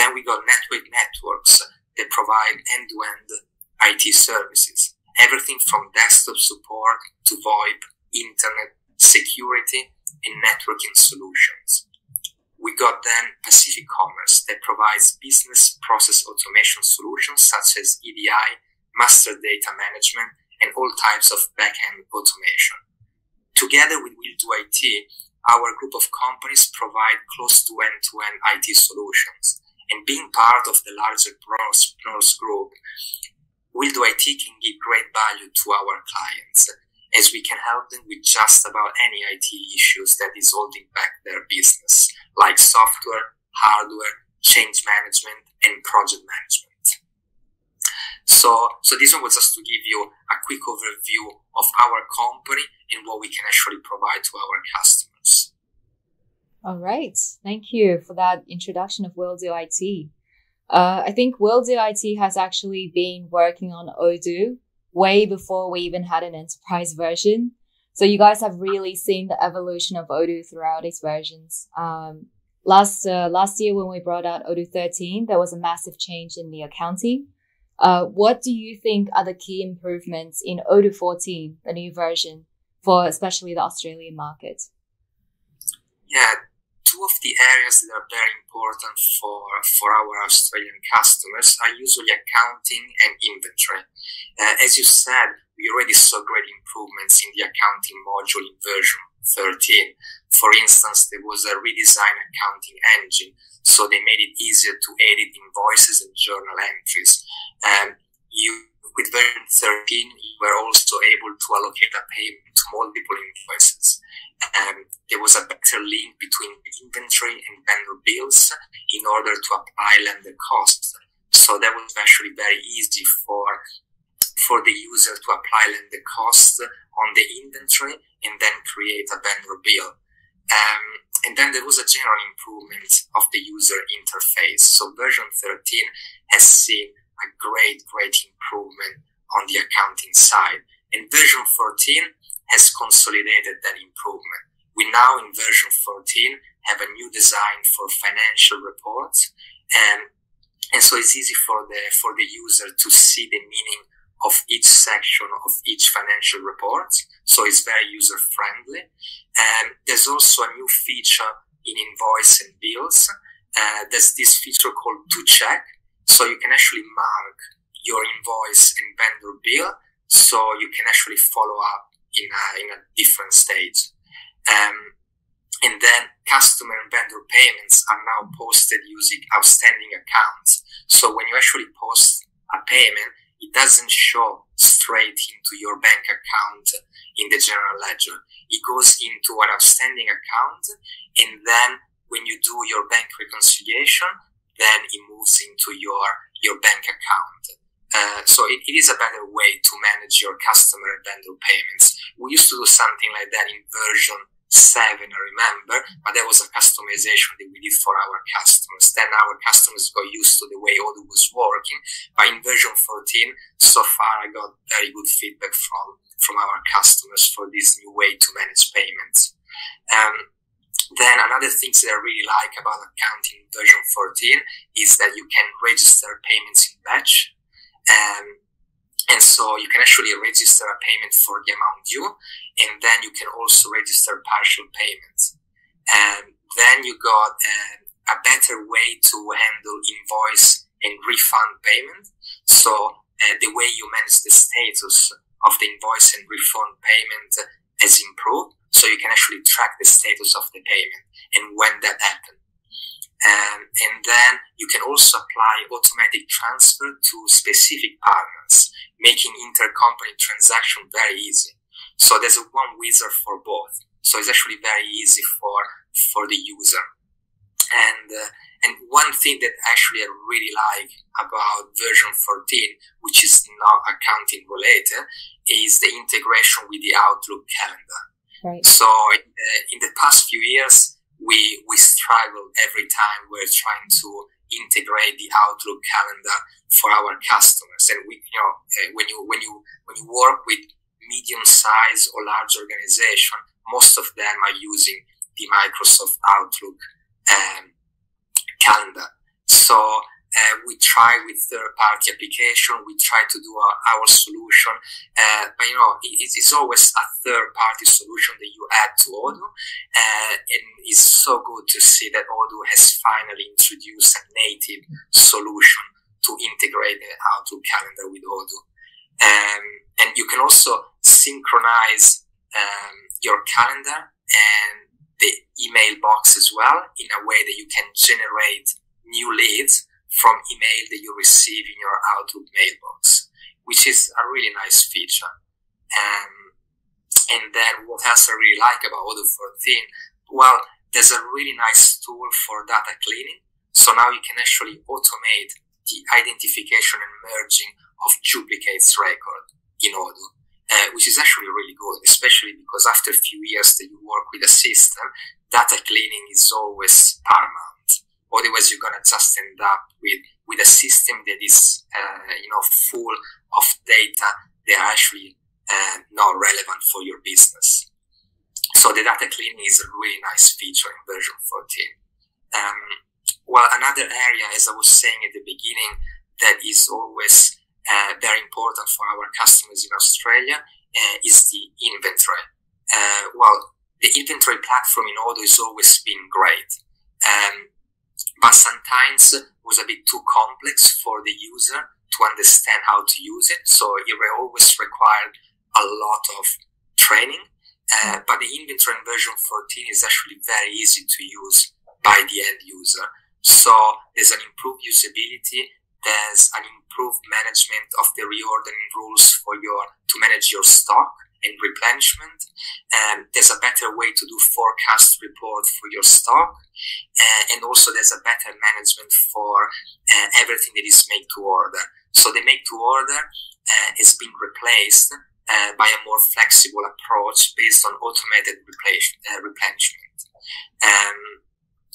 Then we got Network Networks that provide end-to-end IT services, everything from desktop support to VoIP, internet, security, and networking solutions. We got then Pacific Commerce that provides business process automation solutions such as EDI, master data management, and all types of back-end automation. Together with WilldooIT, our group of companies provide close to end-to-end IT solutions. And being part of the larger Pronors group, WilldooIT can give great value to our clients, as we can help them with just about any IT issues that is holding back their business, like software, hardware, change management, and project management. So this one was just to give you a quick overview of our company and what we can actually provide to our customers. All right. Thank you for that introduction of WilldooIT. I think WilldooIT has actually been working on Odoo way before we even had an enterprise version. So you guys have really seen the evolution of Odoo throughout its versions. Last year when we brought out Odoo 13, there was a massive change in the accounting. What do you think are the key improvements in Odoo 14, the new version, for especially the Australian market? Yeah, two of the areas that are very important for our Australian customers are usually accounting and inventory. As you said, we already saw great improvements in the accounting module in version 13. For instance, there was a redesigned accounting engine, so they made it easier to edit invoices and journal entries. With version 13, you were also able to allocate a payment to multiple invoices. There was a better link between inventory and vendor bills in order to apply lender costs. So that was actually very easy for the user to apply lender costs on the inventory and then create a vendor bill. And then there was a general improvement of the user interface. So version 13 has seen a great improvement on the accounting side. And version 14 has consolidated that improvement. We now in version 14 have a new design for financial reports, and so it's easy for the user to see the meaning of each section of each financial report. So it's very user friendly. And there's also a new feature in invoice and bills. There's this feature called to check. So you can actually mark your invoice and vendor bill, so you can actually follow up in a different stage. And then customer and vendor payments are now posted using outstanding accounts. So when you actually post a payment, it doesn't show straight into your bank account in the general ledger. It goes into an outstanding account, and then when you do your bank reconciliation, then it moves into your bank account. So it is a better way to manage your customer and vendor payments. We used to do something like that in version 7, I remember, but that was a customization that we did for our customers. Then our customers got used to the way Odoo was working. But in version 14, so far I got very good feedback from our customers for this new way to manage payments. Then another thing that I really like about accounting version 14 is that you can register payments in batch. And so you can actually register a payment for the amount due, and then you can also register partial payments. And then you got a better way to handle invoice and refund payment. So the way you manage the status of the invoice and refund payment has improved. So you can actually track the status of the payment and when that happened. And then you can also apply automatic transfer to specific partners, making intercompany transaction very easy. So there's one wizard for both. So it's actually very easy for the user. And one thing that actually I really like about version 14, which is not accounting related, is the integration with the Outlook calendar. Right. So in the past few years, we struggle every time we're trying to integrate the Outlook calendar for our customers. And when you work with medium-sized or large organization, most of them are using the Microsoft Outlook calendar. So we try with third-party application. We try to do our solution, but it's always a third-party solution that you add to Odoo, and it's so good to see that Odoo has finally introduced a native solution to integrate the Outlook calendar with Odoo. And you can also synchronize your calendar and the email box as well, in a way that you can generate new leads from email that you receive in your Outlook mailbox, which is a really nice feature. And then what else I really like about Odoo 14? Well, there's a really nice tool for data cleaning. So now you can actually automate the identification and merging of duplicates record in Odoo, which is actually really good, especially because after a few years that you work with a system, data cleaning is always paramount. Otherwise, you're gonna just end up with a system that is, full of data that are actually not relevant for your business. So the data cleaning is a really nice feature in version 14. Well, another area, as I was saying at the beginning, that is always very important for our customers in Australia is the inventory. Well, the inventory platform in Odoo has always been great, but sometimes was a bit too complex for the user to understand how to use it. So it always required a lot of training. But the inventory in version 14 is actually very easy to use by the end user. So there's an improved usability. There's an improved management of the reordering rules to manage your stock and replenishment. There's a better way to do forecast report for your stock. And also there's a better management for everything that is made to order. So the make to order has been replaced by a more flexible approach based on automated replenishment.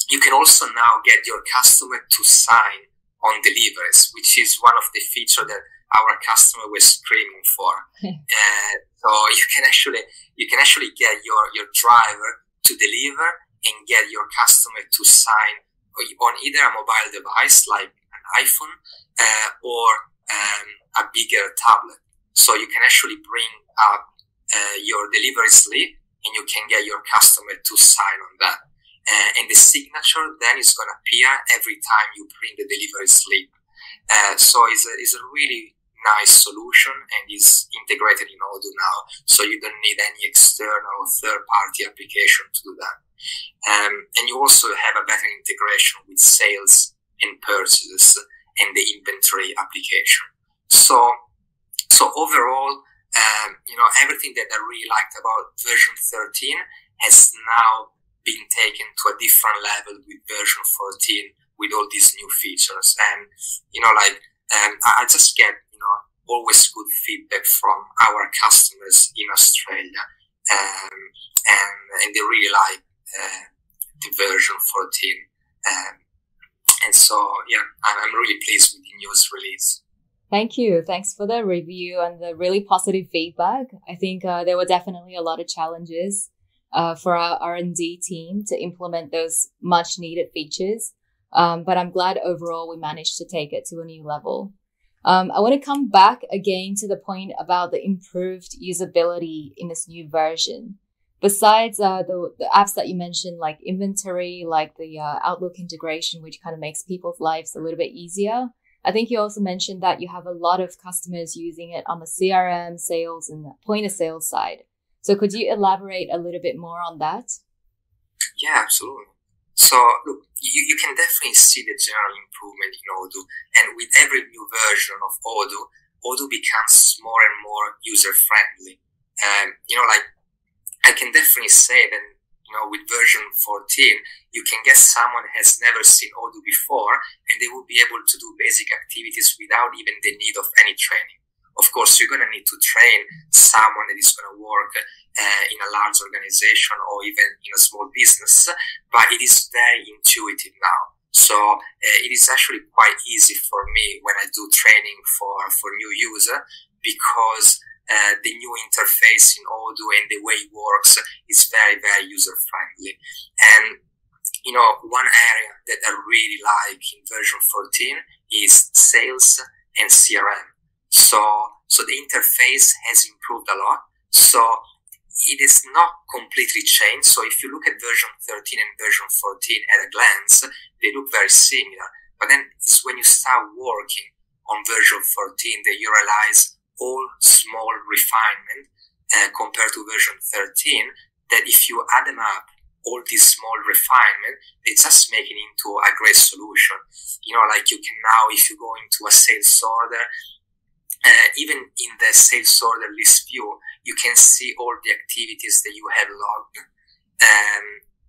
You can also now get your customer to sign on deliveries, which is one of the features that our customer was screaming for. So you can actually get your driver to deliver and get your customer to sign on either a mobile device like an iPhone or a bigger tablet. So you can actually bring up your delivery slip and you can get your customer to sign on that. And the signature then is going to appear every time you print the delivery slip. So it's a really nice solution and is integrated in Odoo now. So you don't need any external third-party application to do that. And you also have a better integration with sales and purchases and the inventory application. So overall, everything that I really liked about version 13 has now been taken to a different level with version 14 with all these new features. And, I just get, always good feedback from our customers in Australia. And they really like the version 14. And so, I'm really pleased with the news release. Thank you. Thanks for the review and the really positive feedback. I think there were definitely a lot of challenges for our R&D team to implement those much needed features. But I'm glad overall we managed to take it to a new level. I want to come back again to the point about the improved usability in this new version. Besides the apps that you mentioned, like inventory, like the Outlook integration, which kind of makes people's lives a little bit easier, I think you also mentioned that you have a lot of customers using it on the CRM, sales, and the point of sale side. So could you elaborate a little bit more on that? Yeah, absolutely. So look, you can definitely see the general improvement in Odoo. And with every new version of Odoo, Odoo becomes more and more user-friendly. I can definitely say that, with version 14, you can get someone who has never seen Odoo before, and they will be able to do basic activities without even the need of any training. Of course, you're going to need to train someone that is going to work in a large organization or even in a small business, but it is very intuitive now. So it is actually quite easy for me when I do training for new user, because the new interface in Odoo and the way it works is very, very user-friendly. And, one area that I really like in version 14 is sales and CRM. So the interface has improved a lot. So it is not completely changed. So if you look at version 13 and version 14 at a glance, they look very similar. But then it's when you start working on version 14 that you realize all small refinement compared to version 13, that if you add them up all these small refinement, they just make it into a great solution. You know, like you can now, if you go into a sales order, even in the sales order list view, you can see all the activities that you have logged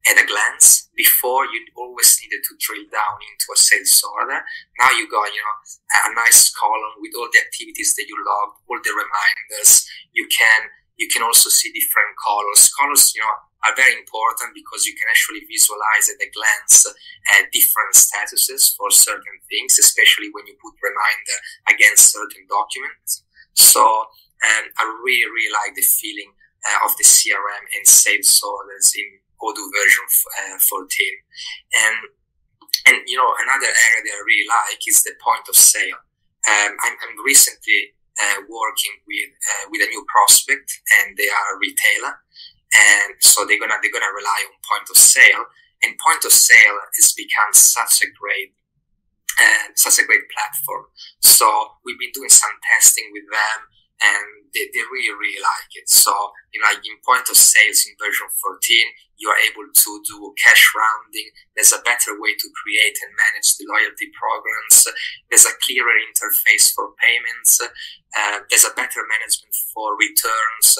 at a glance. Before, you always needed to drill down into a sales order. Now you got, you know, a nice column with all the activities that you logged, all the reminders. You can also see different colors. Colors, you know, are very important because you can actually visualize at a glance different statuses for certain things, especially when you put reminder against certain documents. So I really, really like the feeling of the CRM and sales orders in Odoo version 14. And you know, another area that I really like is the point of sale. I'm recently working with a new prospect, and they are a retailer, and so they're gonna rely on point of sale. And point of sale has become such a great platform. So we've been doing some testing with them, and they really, really like it. So, you know, like in point of sales in version 14, you are able to do cash rounding. There's a better way to create and manage the loyalty programs. There's a clearer interface for payments. There's a better management for returns.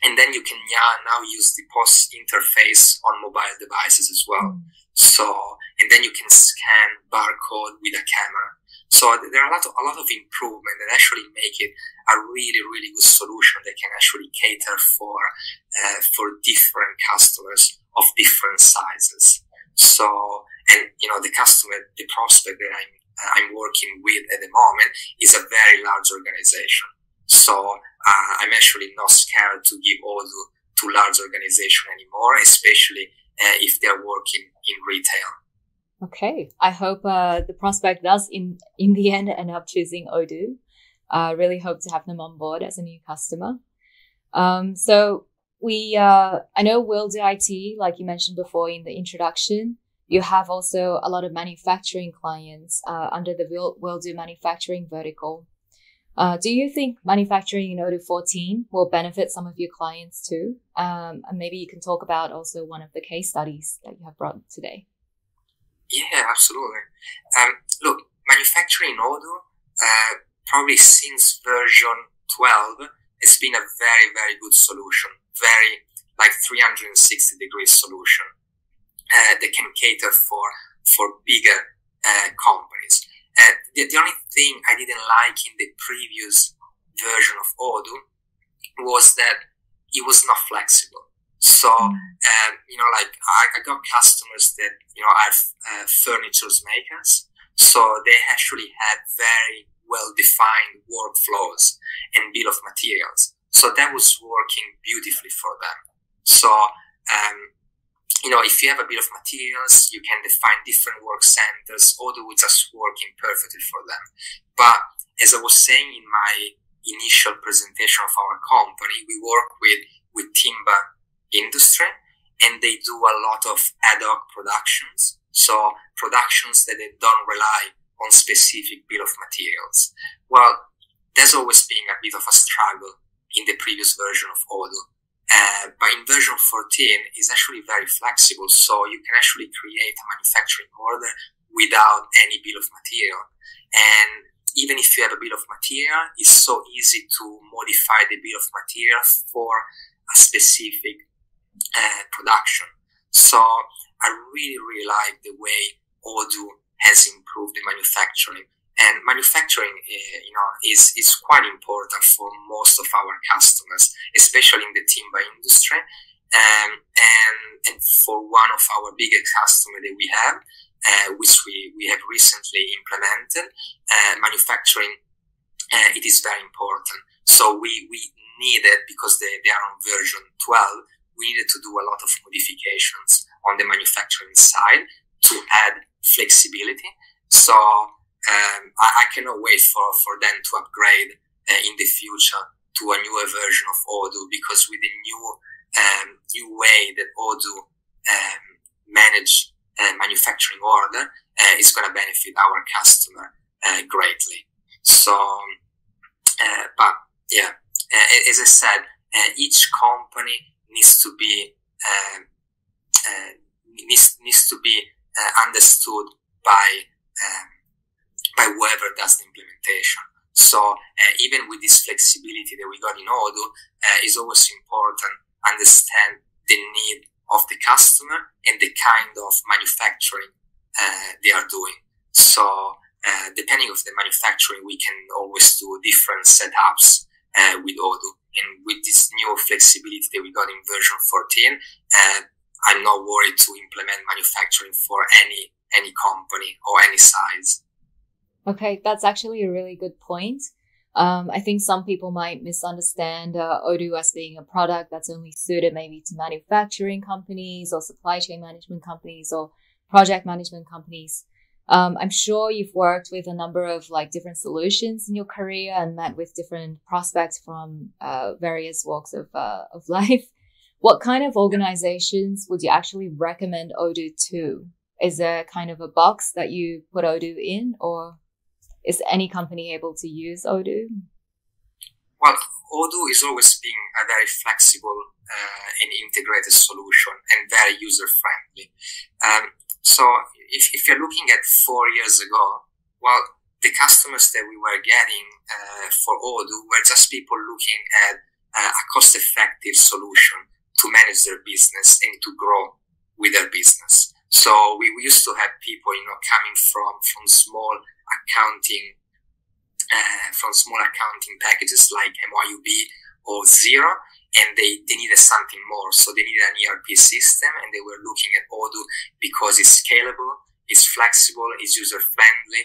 And then you can now use the POS interface on mobile devices as well. So, and then you can scan barcode with a camera. So there are a lot of improvement that actually make it a really, really good solution that can actually cater for different customers of different sizes. So, and you know, the prospect that I'm working with at the moment is a very large organization. So I'm actually not scared to give Odoo to large organization anymore, especially if they're working in retail. Okay, I hope the prospect does in the end end up choosing Odoo. I really hope to have them on board as a new customer. So I know WilldooIT, like you mentioned before in the introduction, you have also a lot of manufacturing clients under the Willdoo manufacturing vertical. Do you think manufacturing in Odoo 14 will benefit some of your clients too? And maybe you can talk about also one of the case studies that you have brought today. Yeah, absolutely. Look, manufacturing in Odoo, probably since version 12, has been a very, very good solution. Very, like 360-degree solution that can cater for bigger companies. The only thing I didn't like in the previous version of Odoo was that it was not flexible. So, you know, like I got customers that, you know, are furniture makers. So they actually had very well-defined workflows and bill of materials. So that was working beautifully for them. So, you know, if you have a bill of materials, you can define different work centers. Odoo will just working perfectly for them. But as I was saying in my initial presentation of our company, we work with timber industry, and they do a lot of ad hoc productions. So productions that they don't rely on specific bill of materials. Well, there's always been a bit of a struggle in the previous version of Odoo. But in version 14, it's actually very flexible. So you can actually create a manufacturing order without any bill of material. And even if you have a bill of material, it's so easy to modify the bill of material for a specific production. So I really, really like the way Odoo has improved the manufacturing. And manufacturing, you know, is quite important for most of our customers, especially in the timber industry. And for one of our biggest customers that we have, which we have recently implemented, manufacturing, it is very important. So we needed, because they are on version 12, we needed to do a lot of modifications on the manufacturing side to add flexibility. So I cannot wait for them to upgrade in the future to a newer version of Odoo, because with the new way that Odoo manage manufacturing order is going to benefit our customer greatly. So, but yeah, as I said, each company needs to be needs to be understood by whoever does the implementation. So even with this flexibility that we got in Odoo, it's always important to understand the need of the customer and the kind of manufacturing they are doing. So depending on the manufacturing, we can always do different setups with Odoo. And with this new flexibility that we got in version 14, I'm not worried to implement manufacturing for any company or any size. Okay, that's actually a really good point. I think some people might misunderstand Odoo as being a product that's only suited maybe to manufacturing companies or supply chain management companies or project management companies. I'm sure you've worked with a number of like different solutions in your career and met with different prospects from various walks of life. What kind of organizations would you actually recommend Odoo to? Is there kind of a box that you put Odoo in, or is any company able to use Odoo? Well, Odoo is always being a very flexible and integrated solution and very user-friendly. So if you're looking at 4 years ago, well, the customers that we were getting for Odoo were just people looking at a cost-effective solution to manage their business and to grow with their business. So we used to have people, coming from small accounting packages like MYUB or Xero, and they needed something more. So they needed an ERP system, and they were looking at Odoo because it's scalable, it's flexible, it's user-friendly,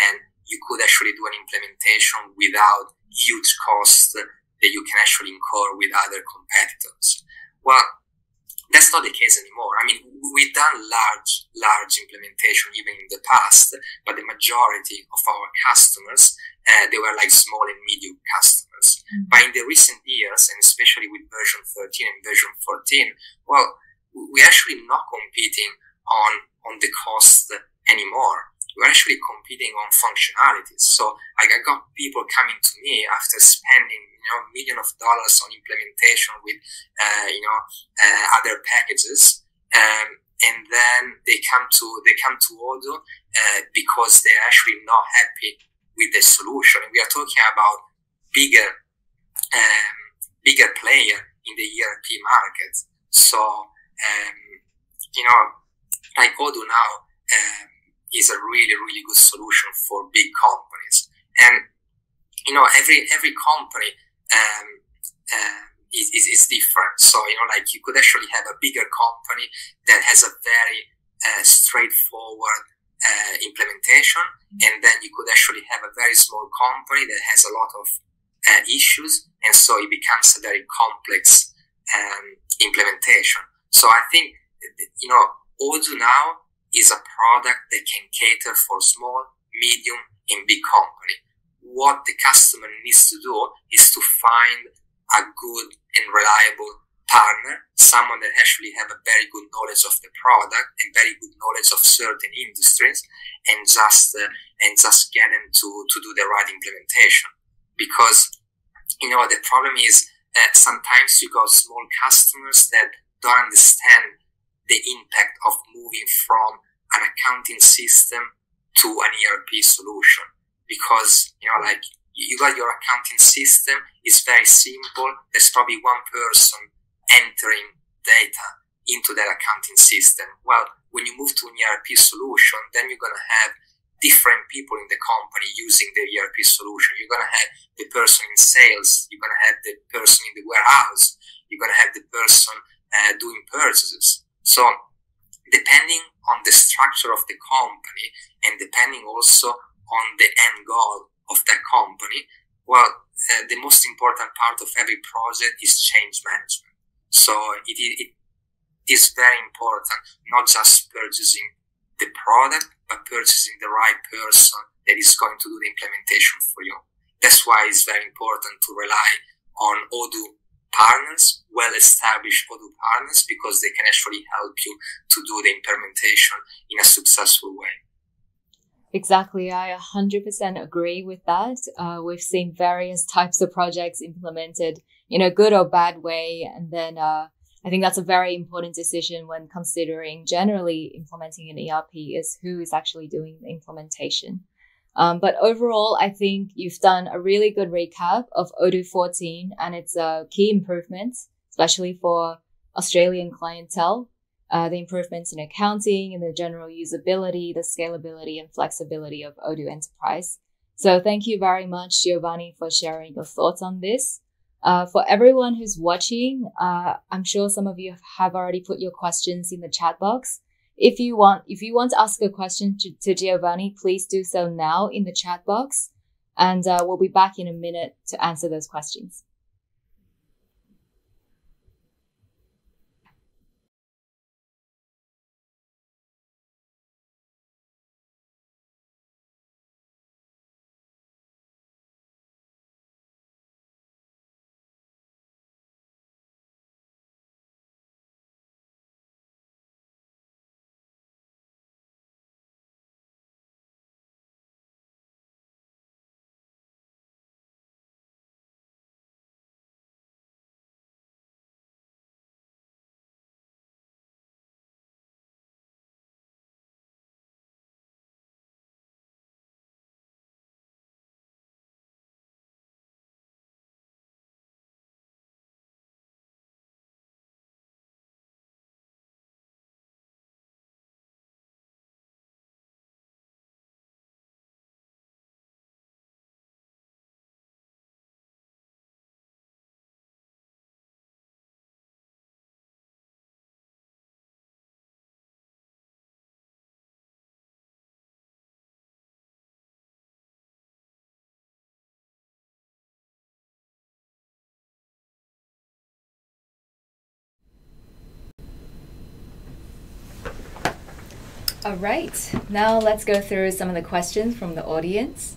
and you could actually do an implementation without huge costs that you can actually incur with other competitors. Well, that's not the case anymore. I mean, we've done large implementation even in the past, but the majority of our customers, they were like small and medium customers. Mm-hmm. But in the recent years, and especially with version 13 and version 14, well, we're actually not competing on the cost anymore. We're actually competing on functionalities. So I got people coming to me after spending, millions of dollars on implementation with, other packages. And then they come to Odoo, because they're actually not happy with the solution. And we are talking about bigger player in the ERP market. So, like Odoo now, is a really, really good solution for big companies. And, every company, is different. So, you could actually have a bigger company that has a very straightforward implementation, and then you could actually have a very small company that has a lot of issues, and so it becomes a very complex implementation. So I think, Odoo now is a product that can cater for small, medium, and big company. What the customer needs to do is to find a good and reliable partner, someone that actually have a very good knowledge of the product and very good knowledge of certain industries, and just get them to do the right implementation. Because, the problem is sometimes you got small customers that don't understand the impact of moving from an accounting system to an ERP solution. Because, you got your accounting system, it's very simple. There's probably one person entering data into that accounting system. Well, when you move to an ERP solution, then you're going to have different people in the company using the ERP solution. You're going to have the person in sales. You're going to have the person in the warehouse. You're going to have the person doing purchases. So depending on the structure of the company and depending also on the end goal of that company, well, the most important part of every project is change management. So it is very important, not just purchasing the product, but purchasing the right person that is going to do the implementation for you. That's why it's very important to rely on Odoo partners, well-established Odoo partners, because they can actually help you to do the implementation in a successful way. Exactly. I 100% agree with that. We've seen various types of projects implemented in a good or bad way. And then I I think that's a very important decision when considering generally implementing an ERP is who is actually doing the implementation. But overall, I think you've done a really good recap of Odoo 14 and its key improvements, especially for Australian clientele, the improvements in accounting and the general usability, the scalability and flexibility of Odoo Enterprise. So thank you very much, Giovanni, for sharing your thoughts on this. For everyone who's watching, I'm sure some of you have already put your questions in the chat box. If you want to ask a question to Giovanni, please do so now in the chat box, and we'll be back in a minute to answer those questions. All right, now let's go through some of the questions from the audience.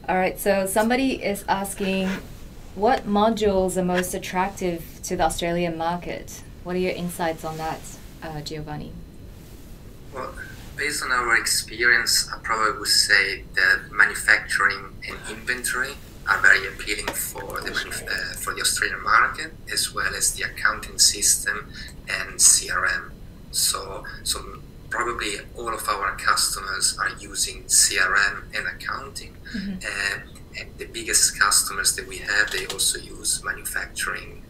All right, so somebody is asking, what modules are most attractive to the Australian market? What are your insights on that, Giovanni? Well, based on our experience, I probably would say that manufacturing and inventory are very appealing for the Australian market, as well as the accounting system and CRM. So probably all of our customers are using CRM and accounting, and the biggest customers that we have, they also use manufacturing.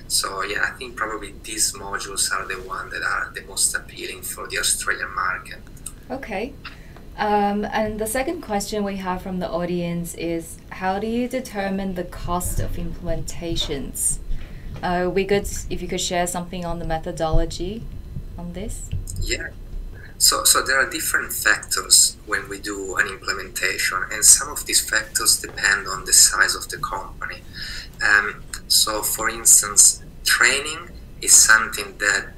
So yeah, I think probably these modules are the ones that are the most appealing for the Australian market. Okay. And the second question we have from the audience is, how do you determine the cost of implementations? It would be good if you could share something on the methodology on this. Yeah. So there are different factors when we do an implementation, and some of these factors depend on the size of the company. So for instance, training is something that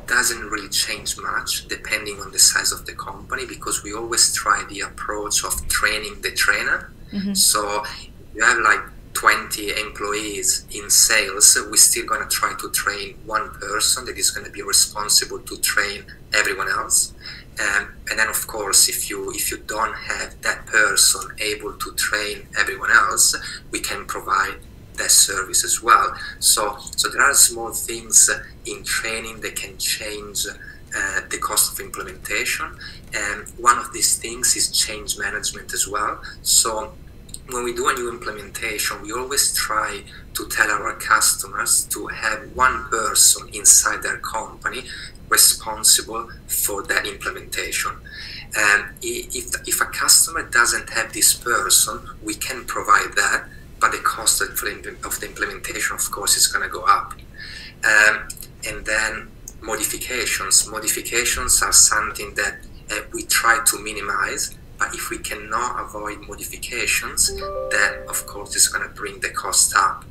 doesn't really change much depending on the size of the company, because we always try the approach of training the trainer. So you have like 20 employees in sales, we're still going to try to train one person that is going to be responsible to train everyone else. And then of course, if you don't have that person able to train everyone else, we can provide that service as well. So there are small things in training that can change the cost of implementation. And one of these things is change management as well. So when we do a new implementation, we always try to tell our customers to have one person inside their company responsible for that implementation. And if a customer doesn't have this person, we can provide that, but the cost of the implementation, of course, is going to go up. And then modifications. Modifications are something that we try to minimize, but if we cannot avoid modifications, then of course it's going to bring the cost up.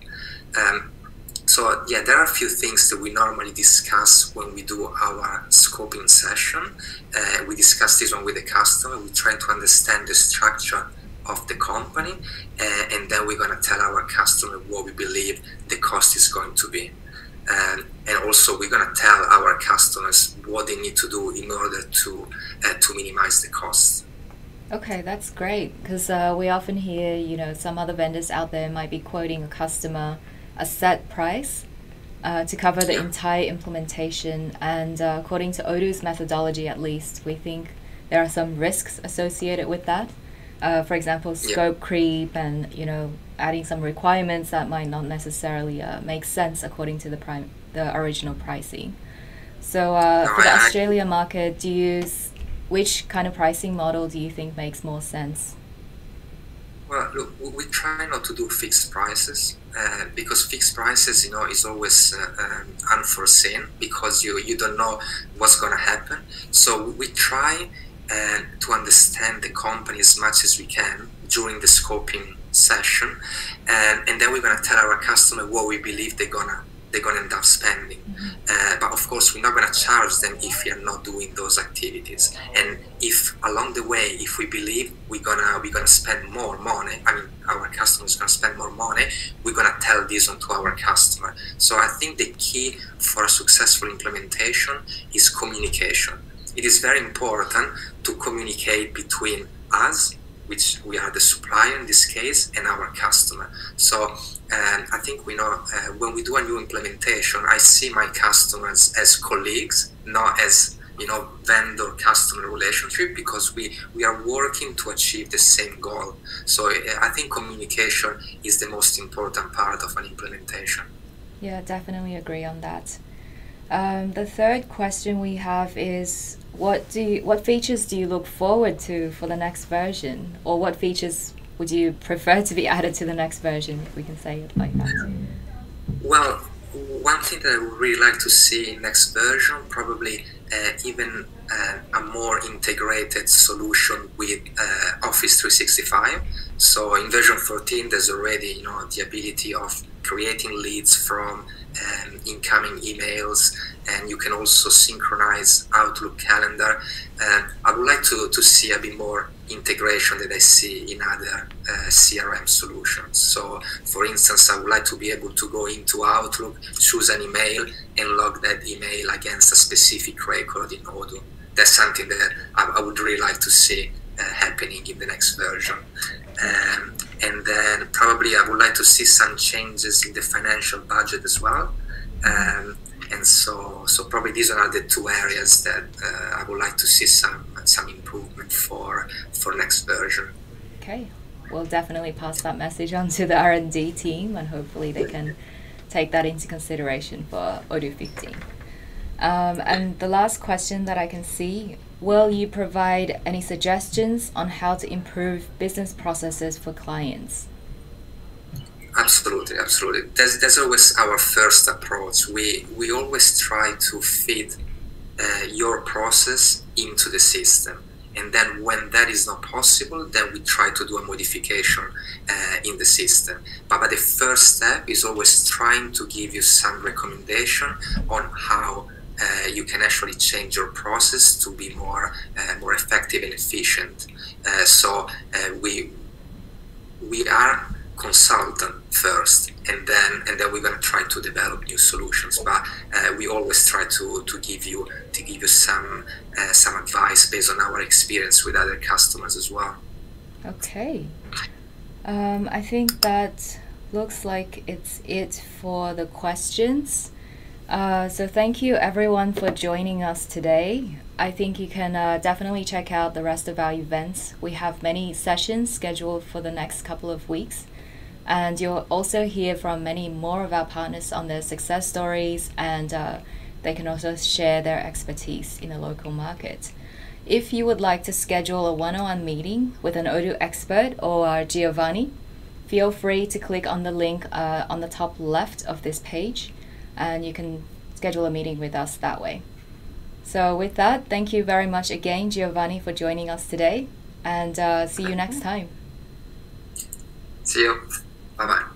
So yeah, there are a few things that we normally discuss when we do our scoping session. We discuss this one with the customer. We try to understand the structure of the company, and then we're going to tell our customer what we believe the cost is going to be. And also we're going to tell our customers what they need to do in order to minimize the cost. Okay, that's great, because we often hear, some other vendors out there might be quoting a customer a set price, to cover the entire implementation. And according to Odoo's methodology, at least, we think there are some risks associated with that. For example, scope creep and, adding some requirements that might not necessarily make sense according to the original pricing. So for the Australia market, which kind of pricing model do you think makes more sense? Well, look, we try not to do fixed prices because fixed prices, is always unforeseen because you don't know what's going to happen. So we try to understand the company as much as we can during the scoping session, and then we're going to tell our customer what we believe they're gonna end up spending. But of course, we're not going to charge them if we are not doing those activities. And if along the way, if we believe we're gonna spend more money, our customer is going to spend more money, we're going to tell this onto our customer. So I think the key for a successful implementation is communication. It is very important to communicate between us, which we are the supplier in this case, and our customer. So I think we know when we do a new implementation, I see my customers as colleagues, not as vendor-customer relationship, because we are working to achieve the same goal. So I think communication is the most important part of an implementation. Yeah, definitely agree on that. The third question we have is, what features do you look forward to for the next version, or what features would you prefer to be added to the next version, if we can say it like that? Well, one thing that I would really like to see in next version, probably even a more integrated solution with Office 365. So in version 14, there's already the ability of creating leads from incoming emails, and you can also synchronize Outlook calendar. I would like to see a bit more integration that I see in other CRM solutions. So for instance, I would like to be able to go into Outlook, choose an email, and log that email against a specific record in Odoo. That's something that I would really like to see happening in the next version. And then probably I would like to see some changes in the financial budget as well. And so probably these are the two areas that I would like to see some improvement for next version. Okay, we'll definitely pass that message on to the R&D team, and hopefully they can take that into consideration for Odoo 15. And the last question that I can see, will you provide any suggestions on how to improve business processes for clients? Absolutely. That's always our first approach. We always try to fit your process into the system. And then when that is not possible, then we try to do a modification in the system. But the first step is always trying to give you some recommendation on how you can actually change your process to be more effective and efficient. So we are consultant first, and then we're going to try to develop new solutions. But we always try to give you some advice based on our experience with other customers as well. Okay, I think that looks like it's it for the questions. So thank you everyone for joining us today. I think you can definitely check out the rest of our events. We have many sessions scheduled for the next couple of weeks. And you'll also hear from many more of our partners on their success stories, and they can also share their expertise in the local market. If you would like to schedule a one-on-one meeting with an Odoo expert or Giovanni, feel free to click on the link on the top left of this page, and you can schedule a meeting with us that way. So with that, thank you very much again, Giovanni, for joining us today, and see you next time. See you. Bye-bye.